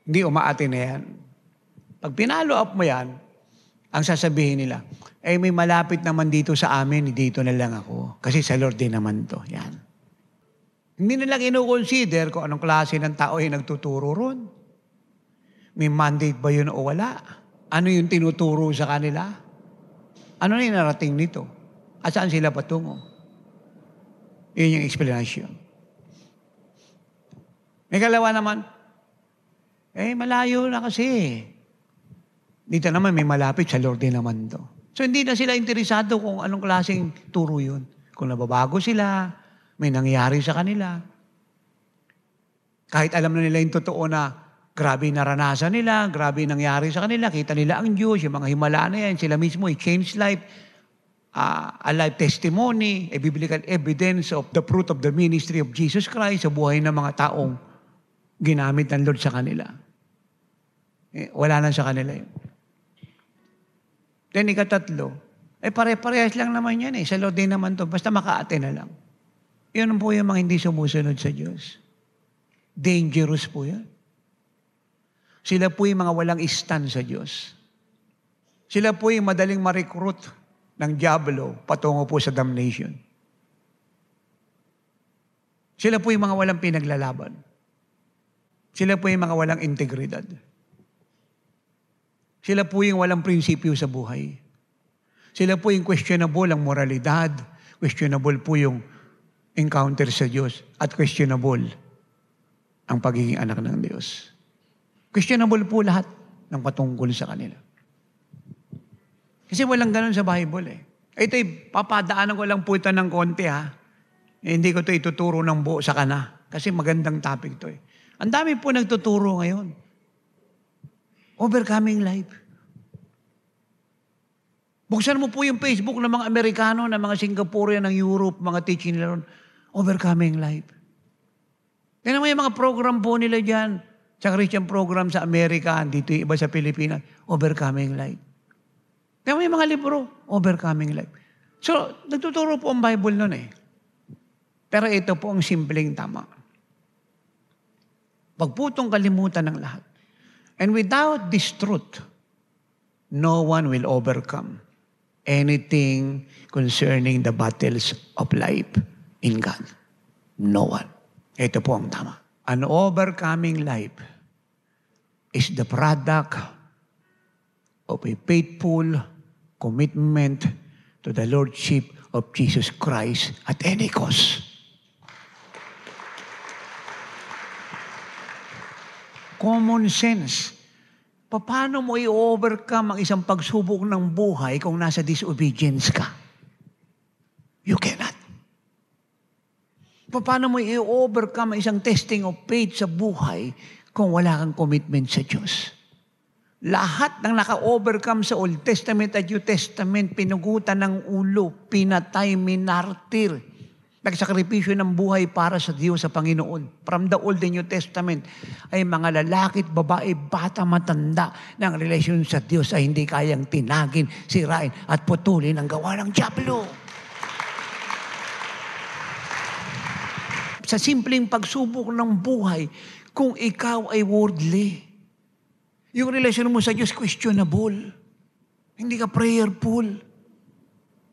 hindi umaatin na yan. Pag pinalo up mo yan, ang sasabihin nila, may malapit naman dito sa amin, dito na lang ako. Kasi sa Lord din naman to. Yan. Hindi nila kinukonsider kung anong klase ng tao yung nagtuturo ron. May mandate ba yun o wala? Ano yung tinuturo sa kanila? Ano na yung narating nito? At saan sila patungo? Yun yung explanation. May kalawa naman, malayo na kasi. Dito naman may malapit, sa Lord din naman to. So hindi na sila interesado kung anong klaseng turo yun. Kung nababago sila, may nangyari sa kanila. Kahit alam na nila yung totoo na grabe naranasan nila, grabe nangyari sa kanila, kita nila ang Diyos, yung mga himala na yan, sila mismo, change life, a life testimony, a biblical evidence of the fruit of the ministry of Jesus Christ sa buhay ng mga taong ginamit ng Lord sa kanila. Wala na sa kanila yun. Then ikatatlo, pare-parehas lang naman yan sa Lord din naman to, basta makaate na lang. Yun po yung mga hindi sumusunod sa Diyos. Dangerous po yan. Sila po yung mga walang stand sa Diyos. Sila po yung madaling ma-recruit ng diablo patungo po sa damnation. Sila po yung mga walang pinaglalaban. Sila po yung mga walang integridad. Sila po yung walang prinsipyo sa buhay. Sila po yung questionable ang moralidad, questionable po yung encounter sa Diyos, at questionable ang pagiging anak ng Diyos. Questionable po lahat ng patungkol sa kanila. Kasi walang ganun sa Bible Ito'y papadaanan ko lang po ito ng konti hindi ko ito ituturo ng buo sa kana. Kasi magandang topic ito Ang dami po nagtuturo ngayon. Overcoming life. Buksan mo po yung Facebook ng mga Amerikano, ng mga Singaporean, ng Europe, mga teaching nila ron. Overcoming life. Tingnan mo yung mga program po nila dyan. Sa Christian program sa Amerika, dito yung iba sa Pilipinas. Overcoming life. Tingnan mo yung mga libro. Overcoming life. So, nagtuturo po ang Bible nun Pero ito po ang simpleng tama. Pagputong kalimutan ng lahat. And without this truth, no one will overcome anything concerning the battles of life in God. No one. Ito po ang tama. An overcoming life is the product of a faithful commitment to the Lordship of Jesus Christ at any cost. Common sense. Paano mo i-overcome ang isang pagsubok ng buhay kung nasa disobedience ka? You cannot. Paano mo i-overcome ang isang testing of faith sa buhay kung wala kang commitment sa Diyos? Lahat ng naka-overcome sa Old Testament at New Testament, pinugutan ng ulo, pinatay, minartir, nagsakripisyo ng buhay para sa Diyos, sa Panginoon. From the Old and New Testament, ay mga lalaki at babae, bata, matanda, ng relasyon sa Diyos ay hindi kayang tinagin, sirain, at putulin ang gawa ng diablo. sa simpleng pagsubok ng buhay kung ikaw ay worldly. Yung relasyon mo sa Diyos, questionable. Hindi ka prayerful.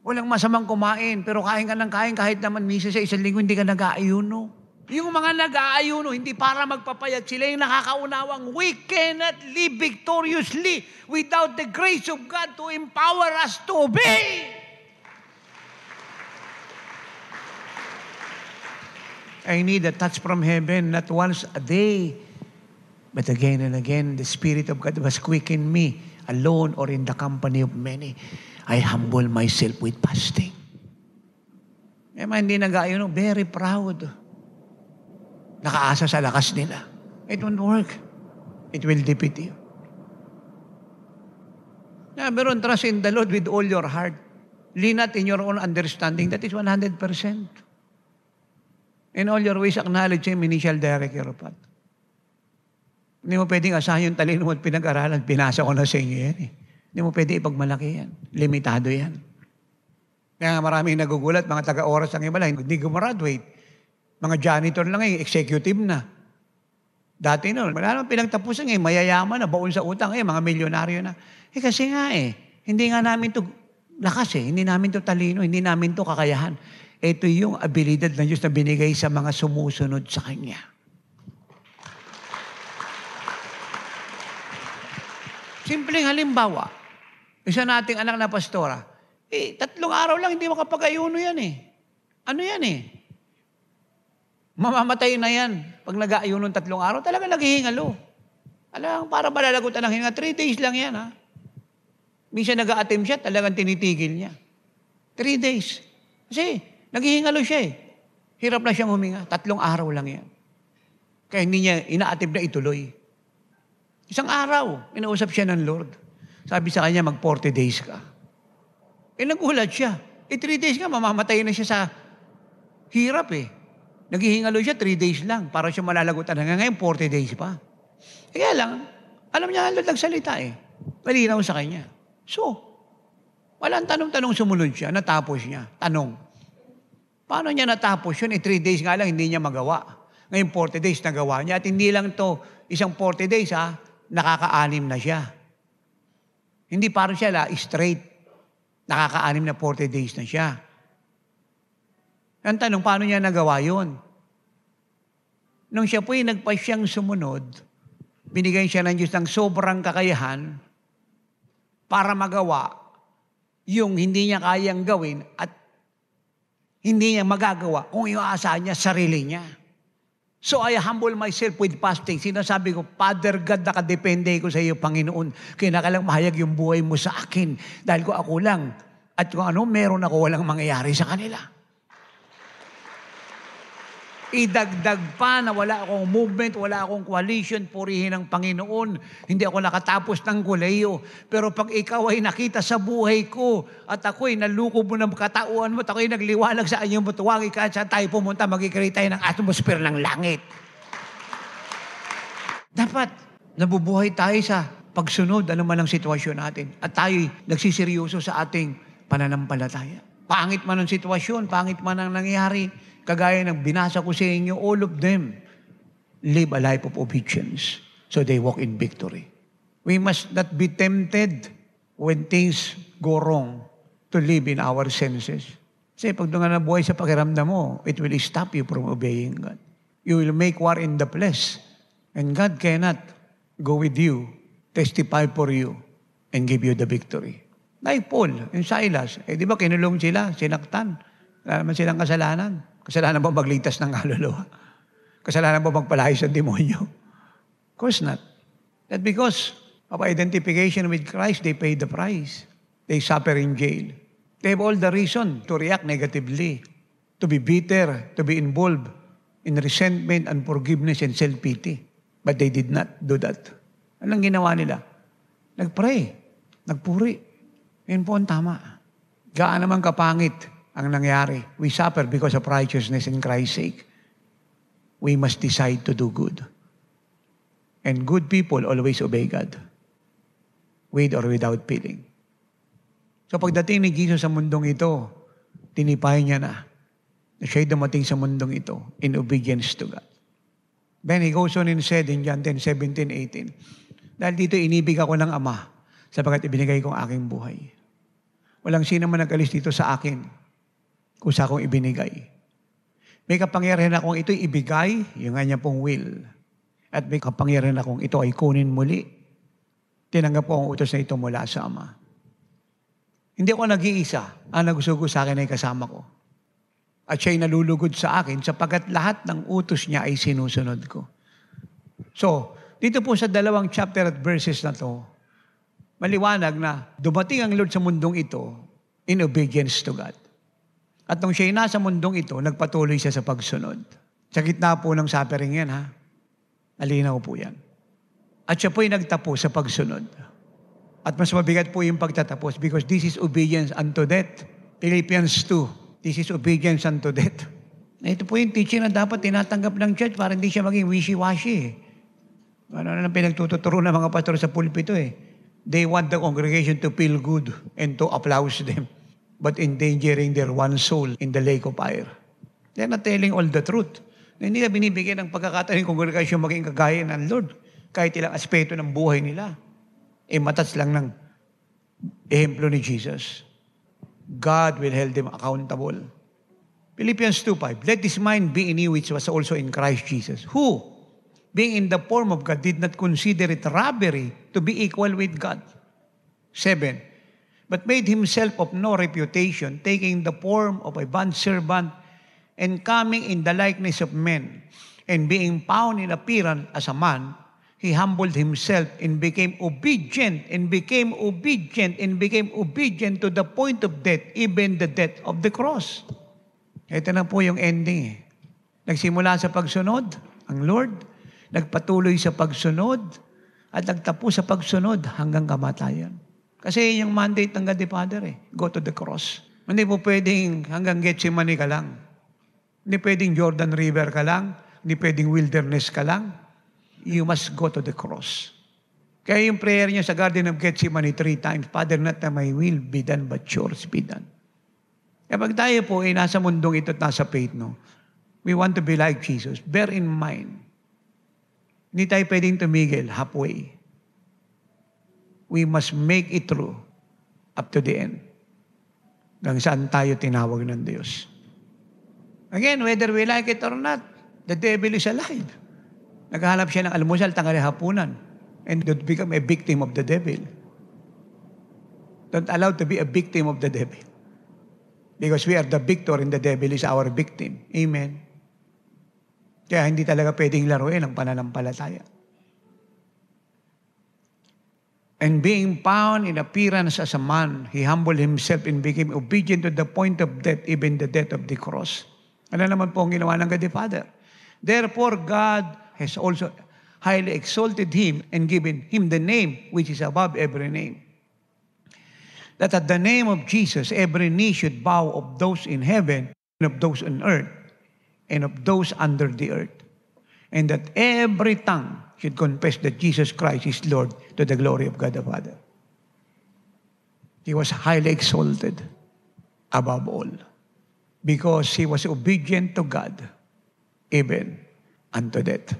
Walang masamang kumain, pero kain ka ng kain kahit naman misa sa isang linggo, hindi ka nag-aayuno. Yung mga nag-aayuno, hindi para magpapayat, sila yung nakakaunawang, we cannot live victoriously without the grace of God to empower us to obey. I need a touch from heaven, not once a day, but again and again, the Spirit of God was quickening me, alone or in the company of many. I humble myself with fasting. Eh, hindi nag-aayuno, very proud. Nakaasa sa lakas nila. It won't work. It will defeat you. Pero trust in the Lord with all your heart. Lean not in your own understanding. That is 100%. In all your ways, acknowledge Him, and He shall direct your path. Hindi mo pwedeng asahin yung talino mo at pinag-aralan. Pinasa ko na sa inyo yan eh. Hindi mo pwede ipagmalaki yan. Limitado yan. Kaya maraming nagugulat, mga taga-oras ang iba lang, hindi gumraduate. Mga janitor lang executive na. Dati noon, wala naman pinagtapusan mayayaman na, baon sa utang mga milyonaryo na. Kasi nga hindi nga namin to lakas hindi namin to talino, hindi namin to kakayahan. Ito yung abilidad ng Diyos na binigay sa mga sumusunod sa Kanya. Simpleng halimbawa, isa nating anak na pastora, 3 araw lang hindi makapag-ayuno yan Ano yan Mamamatay na yan. Pag nag-aayuno ng 3 araw, talaga naghihingalo. Alam, para malalagutan ng hinga, 3 days lang yan, Minsan nag-a-attempt siya, talagang tinitigil niya. 3 days. Kasi, naghihingalo siya Hirap na siyang huminga. 3 araw lang yan. Kaya hindi niya ina-attempt na ituloy. 1 araw, inausap siya ng Lord. Sabi sa kanya, mag 40 days ka. Nagulat siya. 3 days ka, mamamatay na siya sa hirap Naghihingalo siya 3 days lang para siya malalagutan. Hanggang ngayon, 40 days pa. Kaya lang, alam niya ang Lord nagsalita Malinaw sa kanya. So, walang tanong-tanong sumunod siya, natapos niya. Tanong, paano niya natapos yun? 3 days nga lang, hindi niya magawa. Ngayon, 40 days nagawa niya. At hindi lang to isang 40 days, nakaka-6 na siya. Hindi parang siya straight. Nakaka-6 na 40 days na siya. Ang tanong, paano niya nagawa yun? Nung siya po'y nagpasyang sumunod, binigay siya ng Diyos ng sobrang kakayahan para magawa yung hindi niya kayang gawin at hindi niya magagawa kung iaasahan niya sarili niya. So I humble myself with fasting. Sinasabi ko, Father God, nakadepende ko sa iyo, Panginoon. Kinakalang mahayag yung buhay mo sa akin. Dahil ko ako lang. At kung ano, meron ako, walang mangyayari sa kanila. Idagdag pa na wala akong movement, wala akong coalition, purihin ng Panginoon. Hindi ako nakatapos ng koleyo. Pero pag ikaw ay nakita sa buhay ko at ako'y nalukob mo ng katauhan mo at ako'y nagliwalag sa anyong butuwagi ka at saan tayo pumunta, magkikreate tayo ng atmosphere ng langit. Dapat nabubuhay tayo sa pagsunod, ano man ang sitwasyon natin. At tayo'y nagsiseryoso sa ating pananampalataya. Pangit man ang sitwasyon, pangit man ang nangyari, kagaya ng binasa ko sa inyo, all of them live a life of obedience. So they walk in victory. We must not be tempted when things go wrong to live in our senses. Kasi pag doon na buhay sa pakiramdam mo, it will stop you from obeying God. You will make war in the flesh. And God cannot go with you, testify for you, and give you the victory. Like Paul and Silas. Di ba kinulong sila, sinaktan. Wala naman silang kasalanan. Kasalanan ba magligtas ng kaluluwa? Kasalanan ba magpalayas ng demonyo? Of course not. That because of identification with Christ, they paid the price. They suffer in jail. They have all the reason to react negatively, to be bitter, to be involved in resentment, unforgiveness, and self-pity. But they did not do that. Anong ginawa nila? Nagpray. Nagpuri. Yun po ang tama. Gaan naman kapangit ang nangyari. We suffer because of righteousness in Christ's sake. We must decide to do good. And good people always obey God. With or without feeling. So pagdating ni Jesus sa mundong ito, tinipay niya na. na siya'y dumating sa mundong ito in obedience to God. Then he goes on and said in John 10:17, 18, dahil dito inibig ako ng Ama, sapagkat ibinigay ko ang aking buhay. Walang sino man nag-alis dito sa akin, kung sa akong ibinigay. May kapangyarihan akong ito'y ibigay, yung kanya pong will. At may kapangyarihan akong ito ay kunin muli. Tinanggap ko ang utos na ito mula sa Ama. Hindi ako nag-iisa. Ang nagusugo sa akin ay kasama ko. At siya'y nalulugod sa akin sapagkat lahat ng utos niya ay sinusunod ko. So, dito po sa 2 chapter at verses na to, maliwanag na dumating ang Lord sa mundong ito in obedience to God. At nung siya'y nasa mundong ito, nagpatuloy siya sa pagsunod. Sa gitna po ng suffering yan, ha? Alinaw po yan. At siya po'y nagtapo sa pagsunod. At mas mabigat po yung pagtatapos because this is obedience unto death. Philippians 2. This is obedience unto death. Ito po yung teaching na dapat tinatanggap ng church para hindi siya maging wishy-washy. Ano na pinagtuturo ng mga pastor sa pulpito eh. They want the congregation to feel good and to applause them, but endangering their one soul in the lake of fire. They're not telling all the truth. Hindi na binibigyan ng pagkakataon ng congregation maging kagaya ng Lord. Kahit ilang aspeto ng buhay nila. Matats lang ng ehemplo ni Jesus. God will hold them accountable. Philippians 2:5, let this mind be in you which was also in Christ Jesus, who, being in the form of God, did not consider it robbery to be equal with God. 7, but made himself of no reputation, taking the form of a bondservant and coming in the likeness of men, and being found in appearance as a man, he humbled himself and became obedient to the point of death, even the death of the cross. Ito na po yung ending. Nagsimula sa pagsunod, ang Lord, nagpatuloy sa pagsunod, at nagtapos sa pagsunod hanggang kamatayan. Kasi yung mandate ng God the Father go to the cross. Hindi po pwedeng hanggang Gethsemane ka lang. Hindi pwedeng Jordan River ka lang. Hindi pwedeng wilderness ka lang. You must go to the cross. Kaya yung prayer niya sa Garden of Gethsemane 3 times, Father, not my will be done, but yours be done. Kapag tayo po ay nasa mundong ito at nasa faith, we want to be like Jesus. Bear in mind, hindi tayo pwedeng tumigil halfway. We must make it through up to the end. Hanggang saan tayo tinawag ng Diyos. Again, whether we like it or not, the devil is alive. Naghahanap siya ng almusal, tanghali, hapunan. And don't become a victim of the devil. Don't allow to be a victim of the devil. Because we are the victor and the devil is our victim. Amen. Kaya hindi talaga pwedeng laruin ang pananampalataya. And being found in appearance as a man, he humbled himself and became obedient to the point of death, even the death of the cross. Ano naman po ang ginawa ng God the Father? Therefore, God has also highly exalted him and given him the name which is above every name. That at the name of Jesus, every knee should bow of those in heaven, and of those on earth, and of those under the earth. And that every tongue should confess that Jesus Christ is Lord to the glory of God the Father. He was highly exalted above all because he was obedient to God, even unto death.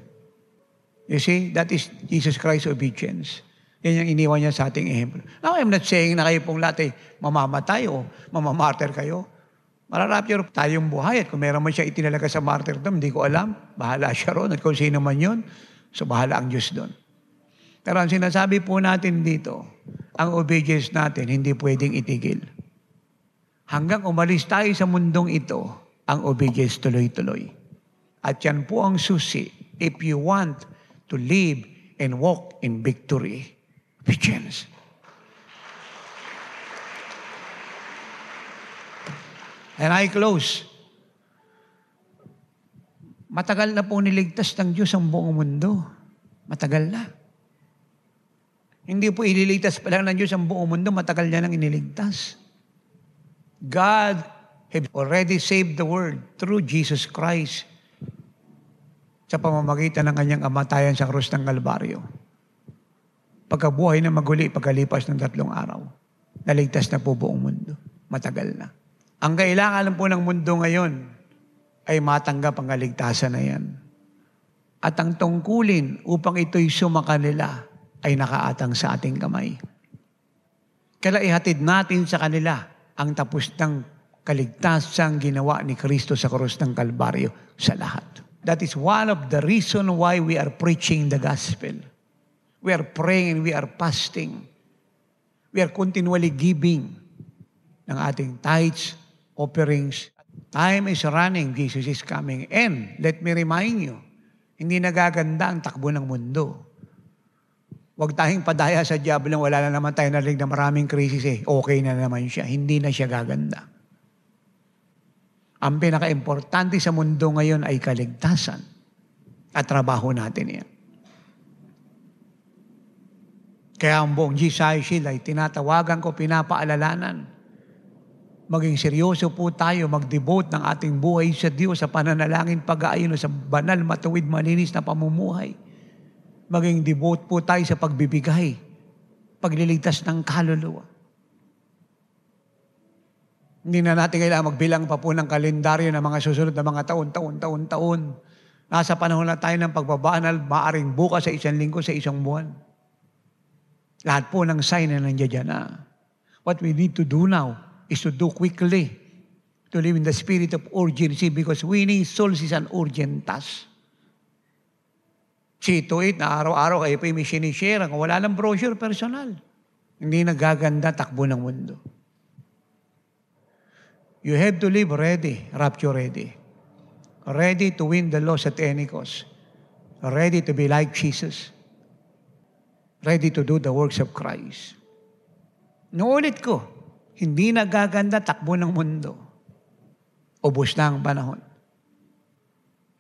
You see, that is Jesus Christ's obedience. Yan yung iniwan niya sa ating ehemplo. Now, I'm not saying na kayo pong lahat mamamatay o mamamartyr kayo. Mararapture tayong buhay at kung meron man siya itinalaga sa martyrdom, hindi ko alam. Bahala siya ron at kung sino man yun, so bahala ang Diyos doon. Pero ang sinasabi po natin dito, ang obedience natin hindi pwedeng itigil. Hanggang umalis tayo sa mundong ito, ang obedience tuloy-tuloy. At yan po ang susi if you want to live and walk in victory. Obedience. And I close. Matagal na po niligtas ng Diyos ang buong mundo. Matagal na. Hindi po ililigtas pa lang ng Diyos ang buong mundo, matagal niya nang iniligtas. God have already saved the world through Jesus Christ sa pamamagitan ng kanyang kamatayan sa krus ng Kalbaryo. Pagkabuhay na maguli, pagkalipas ng 3 araw, naligtas na po buong mundo. Matagal na. Ang kailangan po ng mundo ngayon, ay matanggap ang kaligtasan na yan. At ang tungkulin upang ito'y sumakanila ay nakaatang sa ating kamay. Kaya ihatid natin sa kanila ang tapos ng kaligtasang ginawa ni Kristo sa krus ng Kalbaryo sa lahat. That is one of the reason why we are preaching the gospel. We are praying and we are fasting. We are continually giving ng ating tithes, offerings. Time is running, Jesus is coming. And let me remind you, hindi nagaganda ang takbo ng mundo. Huwag tayong padaya sa diablo, wala na naman tayo narinig na maraming krisis okay na naman siya. Hindi na siya gaganda. Ang pinaka-importante sa mundo ngayon ay kaligtasan at trabaho natin yan. Kaya ang buong GCI Shield ay tinatawagan ko, pinapaalalanan. Maging seryoso po tayo, mag-devote ng ating buhay sa Diyos, sa pananalangin, pag-aayon sa banal, matuwid, malinis na pamumuhay. Maging devote po tayo sa pagbibigay, pagliligtas ng kaluluwa. Hindi na natin kailangan magbilang pa po ng kalendaryo ng mga susunod na mga taon. Nasa panahon na tayo ng pagbabanal, maaring bukas sa isang linggo, sa isang buwan. Lahat po ng sign na nandiyan na. What we need to do now is to do quickly, to live in the spirit of urgency because winning souls is an urgent task. See to it na araw-araw kayo pa yung sinishare kung wala ng brochure personal. Hindi nagaganda takbo ng mundo. You have to live ready, rapture ready. Ready to win the lost at any cost. Ready to be like Jesus. Ready to do the works of Christ. Nuulit ko, hindi nagaganda takbo ng mundo. Ubos na ang panahon.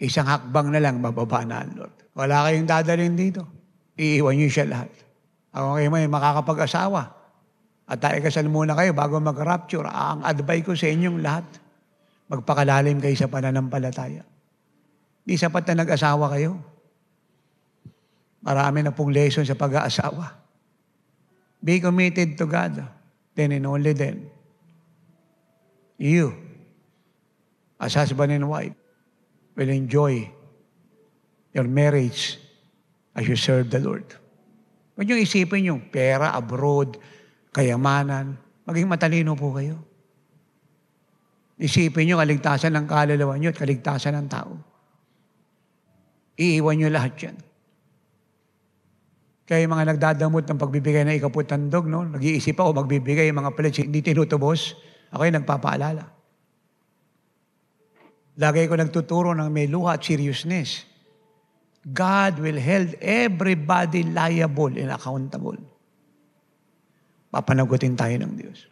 Isang hakbang na lang, mababa na ang Lord. Wala kayong dadalhin dito. Iiwan niyo siya lahat. Ako kayo may makakapag-asawa. At tayo kasal muna kayo bago mag-rapture. Ang advice ko sa inyong lahat, magpakalalim kayo sa pananampalataya. Di sapat na nag-asawa kayo. Marami na pong lesson sa pag-aasawa. Be committed to God. Then and only then, you, as husband and wife, will enjoy your marriage as you serve the Lord. Huwag niyong isipin yung pera, abroad, kayamanan. Maging matalino po kayo. Isipin niyo kaligtasan ng kaluluwa niyo at kaligtasan ng tao. Iiwan niyo lahat yan. Kaya yung mga nagdadamot ng pagbibigay ng ikaputandog, no? Nag-iisip ako, magbibigay yung mga pledge, hindi tinutubos. Ako yung nagpapaalala. Lagay ko nagtuturo ng may luha at seriousness. God will hold everybody liable and accountable. Papanagutin tayo ng Diyos.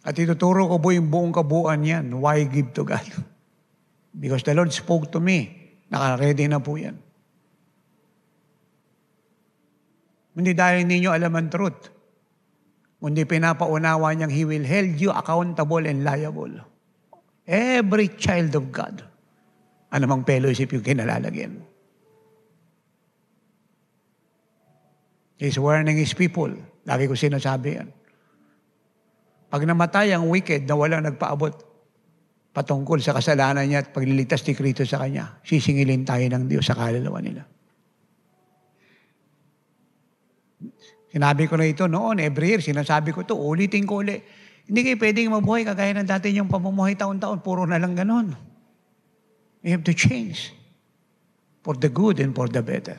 At ituturo ko po yung buong kabuuan yan. Why give to God? Because the Lord spoke to me. Naka-ready na po yan. Hindi dahil hindi nyo alam ang truth. Kundi pinapaunawa niyang He will hold you accountable and liable. Every child of God. Anumang fellowship yung kinalalagyan. He's warning His people. Lagi ko sinasabi yan. Pag namatay ang wicked na walang nagpaabot patungkol sa kasalanan niya at pagliligtas ni Kristo sa kanya, sisingilin tayo ng Diyos sa kaluluwa nila. Sinabi ko na ito noon, every year, sinasabi ko ito, ulitin ko ulit. Hindi kayo pwedeng mabuhay kagaya ng dati yung pamumuhay taon-taon, puro na lang ganon. We have to change for the good and for the better.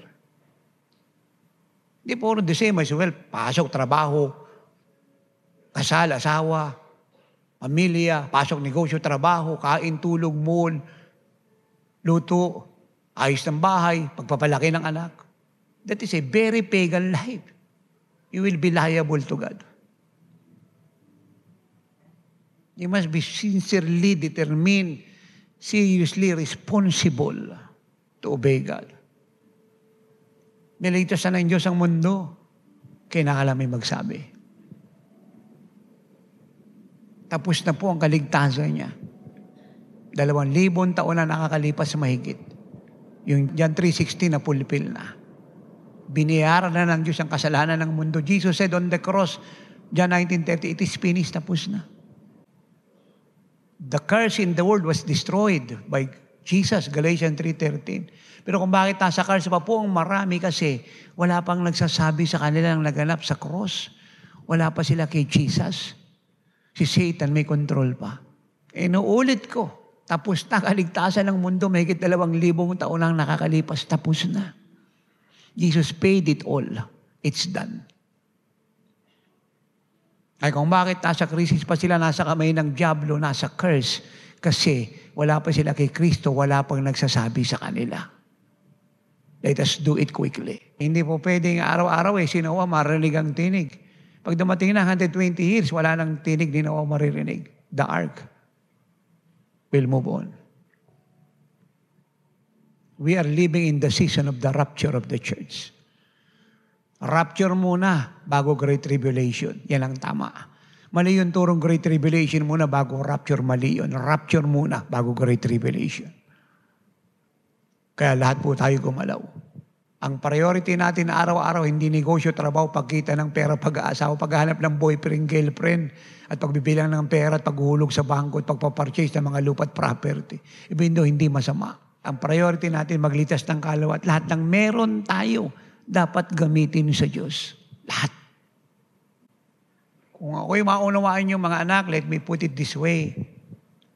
Hindi puro the same as well, pasok, trabaho, kasal, asawa, pamilya, pasok, negosyo, trabaho, kain, tulog, mall, luto, ayos ng bahay, pagpapalaki ng anak. That is a very pagan life. You will be liable to God. You must be sincerely determined, seriously responsible to obey God. Niligtas na ng Diyos ang mundo, kailangan may magsabi. Tapos na po ang kaligtasan niya. 2,000 taon na nakakalipas mahigit. Yung John 3:16 na pulpil na. Biniyaran na ng Diyos ang kasalanan ng mundo. Jesus said on the cross, John 19:30, it is finished, tapos na. The curse in the world was destroyed by Jesus, Galatians 3:13. Pero kung bakit nasa curse pa po ang marami kasi wala pang nagsasabi sa kanila ng naganap sa cross. Wala pa sila kay Jesus. Si Satan may control pa. Inuulit ko, tapos na kaligtasan ng mundo, mahigit 2,000 taon nang nakakalipas, tapos na. Jesus paid it all. It's done. Ay kung bakit nasa krisis pa sila, nasa kamay ng diablo, nasa curse, kasi wala pa sila kay Kristo, wala pang nagsasabi sa kanila. Let us do it quickly. Hindi po pwedeng araw-araw si Noah marinig ang tinig. Pag dumating na 120 years, wala nang tinig, di Noah maririnig. The ark will move on. We are living in the season of the rapture of the church. Rapture muna bago Great Tribulation. Yan ang tama. Mali yung turong Great Tribulation muna bago rapture. Mali yun. Rapture muna bago Great Tribulation. Kaya lahat po tayo gumalaw. Ang priority natin araw-araw, hindi negosyo, trabaho, pagkita ng pera, pag-aasawa, paghahanap ng boyfriend, girlfriend, at pagbibilang ng pera at paghuhulog sa bangko at pagpaparchase ng mga lupa at property. Even though hindi masama. Ang priority natin maglitas ng kalawa at lahat ng meron tayo dapat gamitin sa Diyos. Lahat. Kung ako'y maunawaan yung mga anak, let me put it this way.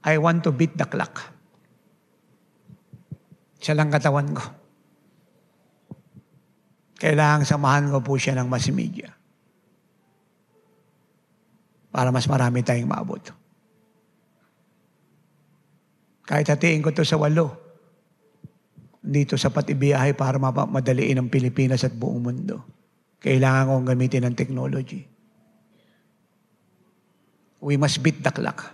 I want to beat the clock. Siya lang katawan ko. Kailangang samahan ko po siya ng mass media. Para mas marami tayong maabot. Kahit hatiin ko to sa 8. Dito sapat ibiyahe para madaliin ang Pilipinas at buong mundo. Kailangan kong gamitin ng technology. We must beat the clock.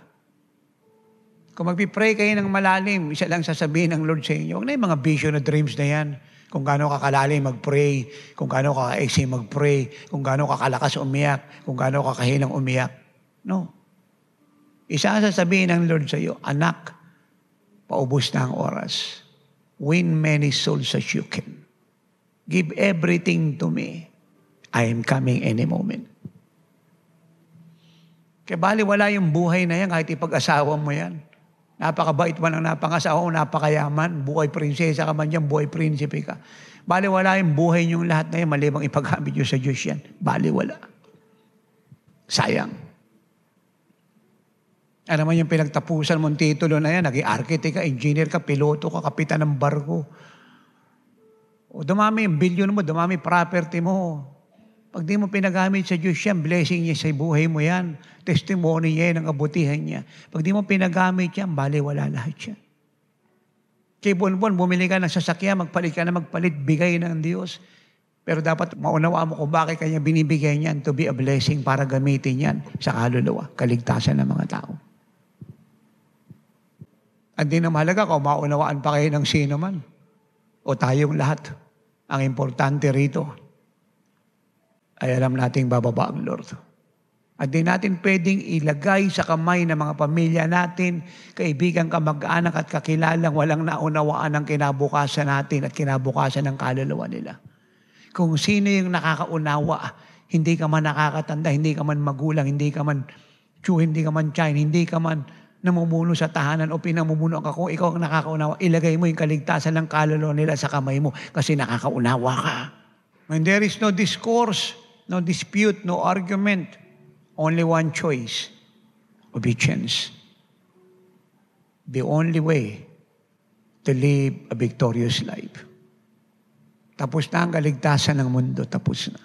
Kung magpipray kayo ng malalim, isa lang sasabihin ng Lord sa inyo, huwag na yung mga vision na dreams na yan. Kung gaano kakalalim mag-pray, kung gaano kaka-exi mag-pray, kung gaano kakalakas umiyak, kung gaano kakahinang umiyak. No. Isa ang sasabihin ng Lord sa iyo, anak, paubos na ang oras. Win many souls as you can. Give everything to me. I am coming any moment. Kaya bali wala yung buhay na yan kahit ipag-asawa mo yan. Napakabait man ang napangasawa mo, napakayaman, buhay prinsesa ka man yan, buhay prinsipe ka. Bali wala yung buhay niyong lahat na yan, malibang ipaghamit nyo sa Diyos yan. Bali wala. Sayang. Ano naman yung pinagtapusan mong titulo na yan, naging architect ka, engineer ka, piloto ka, kapitan ng barko. O dumami yung bilyon mo, dumami property mo. Pag di mo pinagamit sa Diyos yan, blessing niya sa buhay mo yan. Testimony niya yan, ang kabutihan niya. Pag di mo pinagamit yan, bali wala lahat yan. Kay Bonbon, bumili ka ng sasakyan, magpalit ka na magpalit, bigay ng Diyos. Pero dapat maunawaan mo kung bakit kanya binibigay niyan to be a blessing para gamitin yan sa kaluluwa, kaligtasan ng mga tao. At di na mahalaga kung maunawaan pa kayo ng sino man o tayong lahat. Ang importante rito ay alam nating bababa ang Lord. At di natin pwedeng ilagay sa kamay ng mga pamilya natin, kaibigan, kamag-anak at kakilalang walang naunawaan ng kinabukasan natin at kinabukasan ng kaluluwa nila. Kung sino yung nakakaunawa, hindi ka man nakakatanda, hindi ka man magulang, hindi ka man hindi ka man tiyan, hindi ka man namumuno sa tahanan o pinamumuno ka, kung ikaw ang nakakaunawa, ilagay mo yung kaligtasan ng kaluluwa nila sa kamay mo kasi nakakaunawa ka. When there is no discourse, no dispute, no argument, only one choice, obedience. The only way to live a victorious life. Tapos na ang kaligtasan ng mundo, tapos na.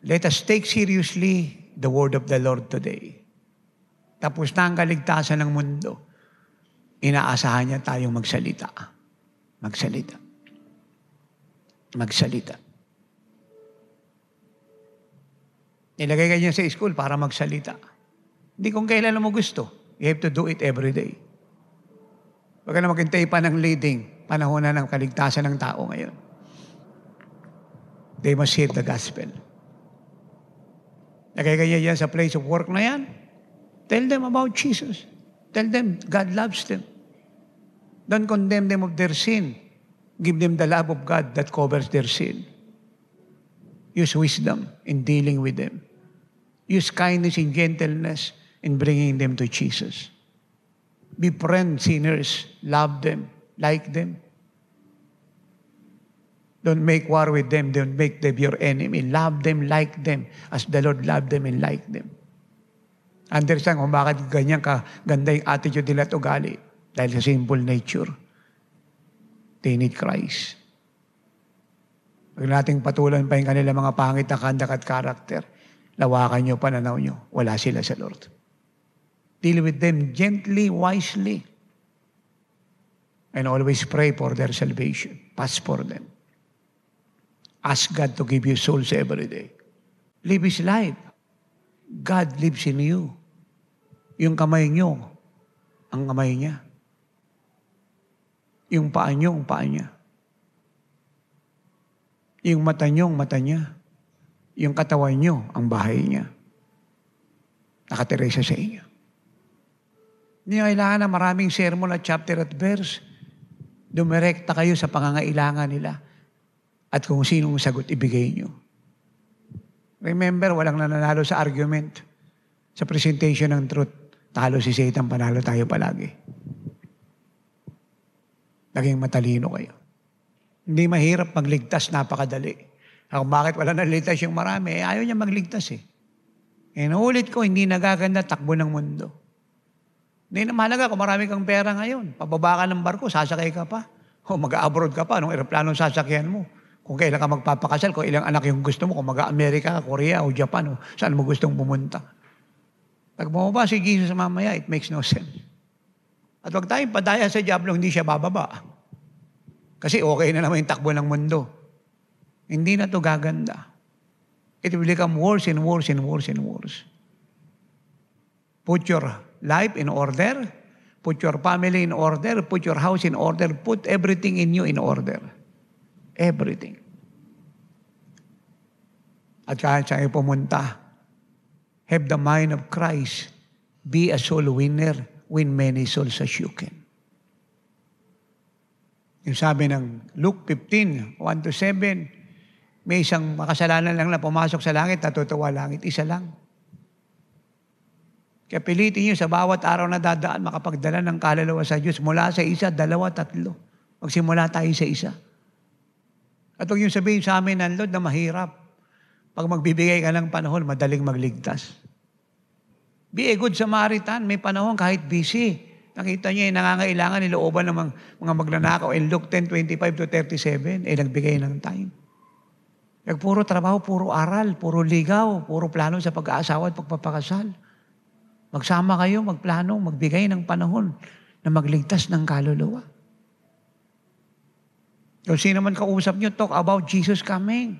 Let us take seriously the word of the Lord today. Tapos na ang kaligtasan ng mundo, inaasahan niya tayong magsalita. Magsalita. Magsalita. Nilagay ka niya sa school para magsalita. Hindi kung kailan mo gusto. You have to do it every day. Huwag ka na maghintay pa ng leading, panahon na ng kaligtasan ng tao ngayon. They must hear the gospel. Lagay ka niya sa place of work na yan. Tell them about Jesus. Tell them God loves them. Don't condemn them of their sin. Give them the love of God that covers their sin. Use wisdom in dealing with them. Use kindness and gentleness in bringing them to Jesus. Befriend sinners. Love them. Like them. Don't make war with them. Don't make them your enemy. Love them, like them, as the Lord loved them and like them. Understand kung bakit ganyan kaganda yung attitude nila at ugali. Dahil sa simple nature. They need Christ. Huwag nating patulan pa yung kanila mga pangit na kandak at karakter. Lawakan nyo, pananaw nyo. Wala sila sa Lord. Deal with them gently, wisely. And always pray for their salvation. Pass for them. Ask God to give you souls every day. Live His life. God lives in you. Yung kamay nyo, ang kamay niya. Yung paa nyo, ang paa niya. Yung mata nyo, ang mata niya. Yung katawan nyo, ang bahay niya. Nakatira siya sa inyo. Hindi nyo kailangan na maraming sermon at chapter at verse. Dumirekta kayo sa pangangailangan nila. At kung sinong sagot, ibigay nyo. Remember, walang nananalo sa argument. Sa presentation ng truth, talo si Satan, panalo tayo palagi. Naging matalino kayo. Hindi mahirap magligtas, napakadali. Kung bakit wala naligtas yung marami, ayaw niya magligtas eh. Inuulit ko, hindi nagaganda takbo ng mundo. Hindi na mahalaga kung marami kang pera ngayon. Pababa ka ng barko, sasakay ka pa. O mag-abroad ka pa, anong aeroplanong sasakyan mo. Kung kailan ka magpapakasal, kung ilang anak yung gusto mo, kung mag-Amerika, Korea, o Japan, o saan mo gustong pumunta. Pag bumaba si Jesus mamaya, it makes no sense. At huwag tayong padaya sa diablo, hindi siya bababa. Kasi okay na naman yung takbo ng mundo. Hindi na to gaganda. It will become worse and worse and worse and worse. Put your life in order. Put your family in order. Put your house in order. Put everything in you in order. Everything. At kahit saan pumunta, have the mind of Christ. Be a soul winner. Win many souls as you can. Yung sabi ng Luke 15, 1-7, may isang makasalanan lang na pumasok sa langit, natutuwa langit, isa lang. Kaya pilitin nyo sa bawat araw na dadaan, makapagdala ng kaluluwa sa Diyos. Mula sa isa, 2, 3. Magsimula tayo sa isa. At huwag yung sabihin sa amin ng Lord na mahirap. Pag magbibigay ka ng panahon, madaling magligtas. Be a good Samaritan. May panahon kahit busy. Nakita niya yung nangangailangan, nilooban ng mga magnanakaw. In Luke 10:25-37, nagbigay ng time. Puro trabaho, puro aral, puro ligaw, puro plano sa pag-aasawa at pagpapakasal. Magsama kayo, magplano, magbigay ng panahon na magligtas ng kaluluwa. Kung sino man kausap nyo, talk about Jesus coming.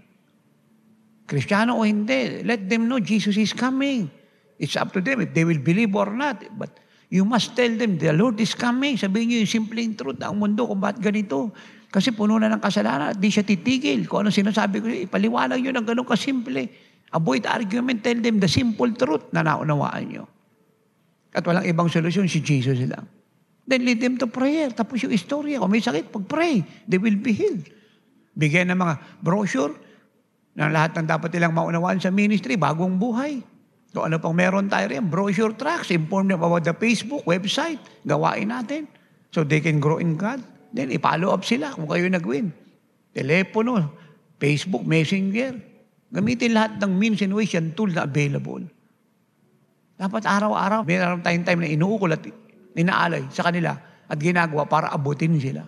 Kristiyano o hindi, let them know Jesus is coming. It's up to them if they will believe or not. But you must tell them, the Lord is coming. Sabihin nyo yung simpleng truth, ang mundo kung ba't ganito. Kasi puno na ng kasalanan at di siya titigil. Kung ano sinasabi ko, ipaliwanag nyo ng ganun kasimple. Avoid argument, tell them the simple truth na naunawaan nyo. At walang ibang solusyon, si Jesus lang. Then lead them to prayer. Tapos yung istorya, kung may sakit, pag-pray, they will be healed. Bigyan ng mga brochure na lahat ng dapat nilang maunawaan sa ministry, bagong buhay. Kung ano pang meron tayo rin, brochure tracts, inform them about the Facebook, website, gawain natin. So they can grow in God. Then i-follow up sila kung kayo nag-win. Telepono, Facebook, Messenger. Gamitin lahat ng means and ways yan tool na available. Dapat araw-araw, mayroon tayong time na inuukol at inaalay sa kanila at ginagawa para abutin sila.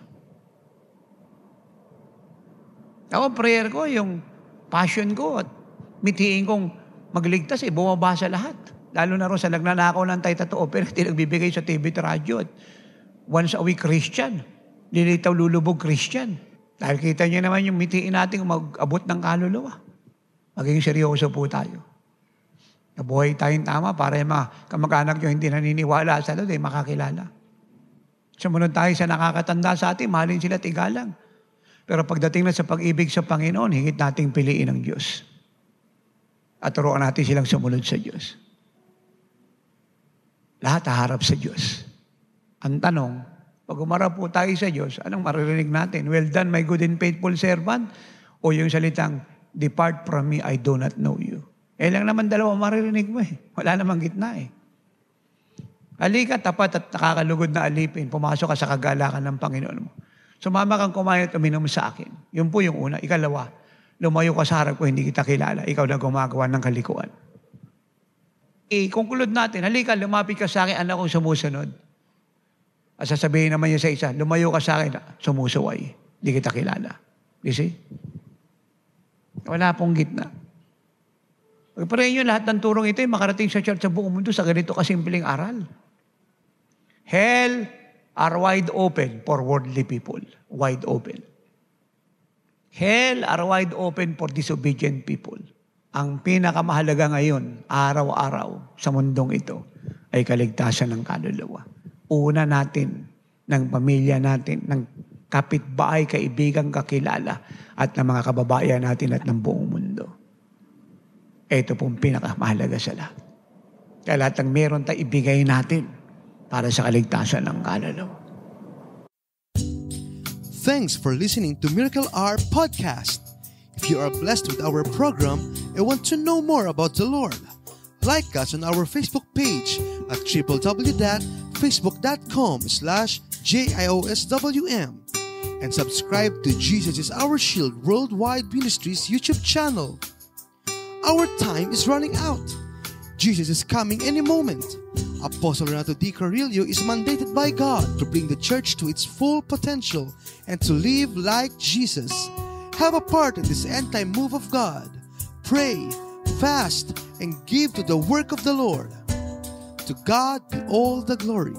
Ako, prayer ko, yung passion ko at mithiin kong magligtas, bumaba sa lahat. Lalo na rin sa nagnanakaw ng taytotoo, pero hindi nagbibigay sa TV at radyo at once a week Christian. Lilitaw lulubog Christian. Dahil kita niyo naman yung mithiin natin mag-abot ng kaluluwa. Maging seryoso po tayo. Nabuhay tayong tama para yung mga kamag-anak nyo hindi naniniwala sa Lord, makakilala. Sumunod tayo sa nakakatanda sa atin, mahalin sila at igalang. Pero pagdating na sa pag-ibig sa Panginoon, higit nating piliin ang Diyos. At turuan natin silang sumunod sa Diyos. Lahat haharap sa Diyos. Ang tanong, pag umarap po tayo sa Diyos, anong maririnig natin? Well done, my good and faithful servant? O yung salitang, depart from me, I do not know you. Lang naman dalawa maririnig mo eh. Wala namang gitna eh. Halika, tapat at nakakalugod na alipin. Pumasok ka sa kagalakan ng Panginoon mo. Sumama kang kumain at uminom sa akin. Yun po yung una. Ikalawa, lumayo ka sa harap ko, hindi kita kilala. Ikaw na gumagawa ng kalikuan. I-conclude natin, halika, lumapit ka sa akin, anak kong sumusunod. At sasabihin naman yun sa isa, lumayo ka sa akin, sumusuway. Hindi kita kilala. You see? Wala pong gitna. Pagparehin nyo, lahat ng turong ito ay makarating sa church sa buong mundo sa ganito kasimpleng aral. Hell are wide open for worldly people. Wide open. Hell are wide open for disobedient people. Ang pinakamahalaga ngayon, araw-araw sa mundong ito, ay kaligtasan ng kaluluwa. Una natin, ng pamilya natin, ng kapitbahay, kaibigan, kakilala, at ng mga kababayan natin at ng buong mundo. Ito pong pinakamahalaga sa lahat. Kaya lahat ng meron tayo ibigay natin para sa kaligtasan ng kaluluwa. Thanks for listening to Miracle Hour Podcast. If you are blessed with our program and want to know more about the Lord, like us on our Facebook page at www.facebook.com/JIOSWM and subscribe to Jesus is Our Shield Worldwide Ministries YouTube channel. Our time is running out. Jesus is coming any moment. Apostle Renato D. Carrillo is mandated by God to bring the church to its full potential and to live like Jesus. Have a part in this end-time move of God. Pray, fast, and give to the work of the Lord. To God be all the glory.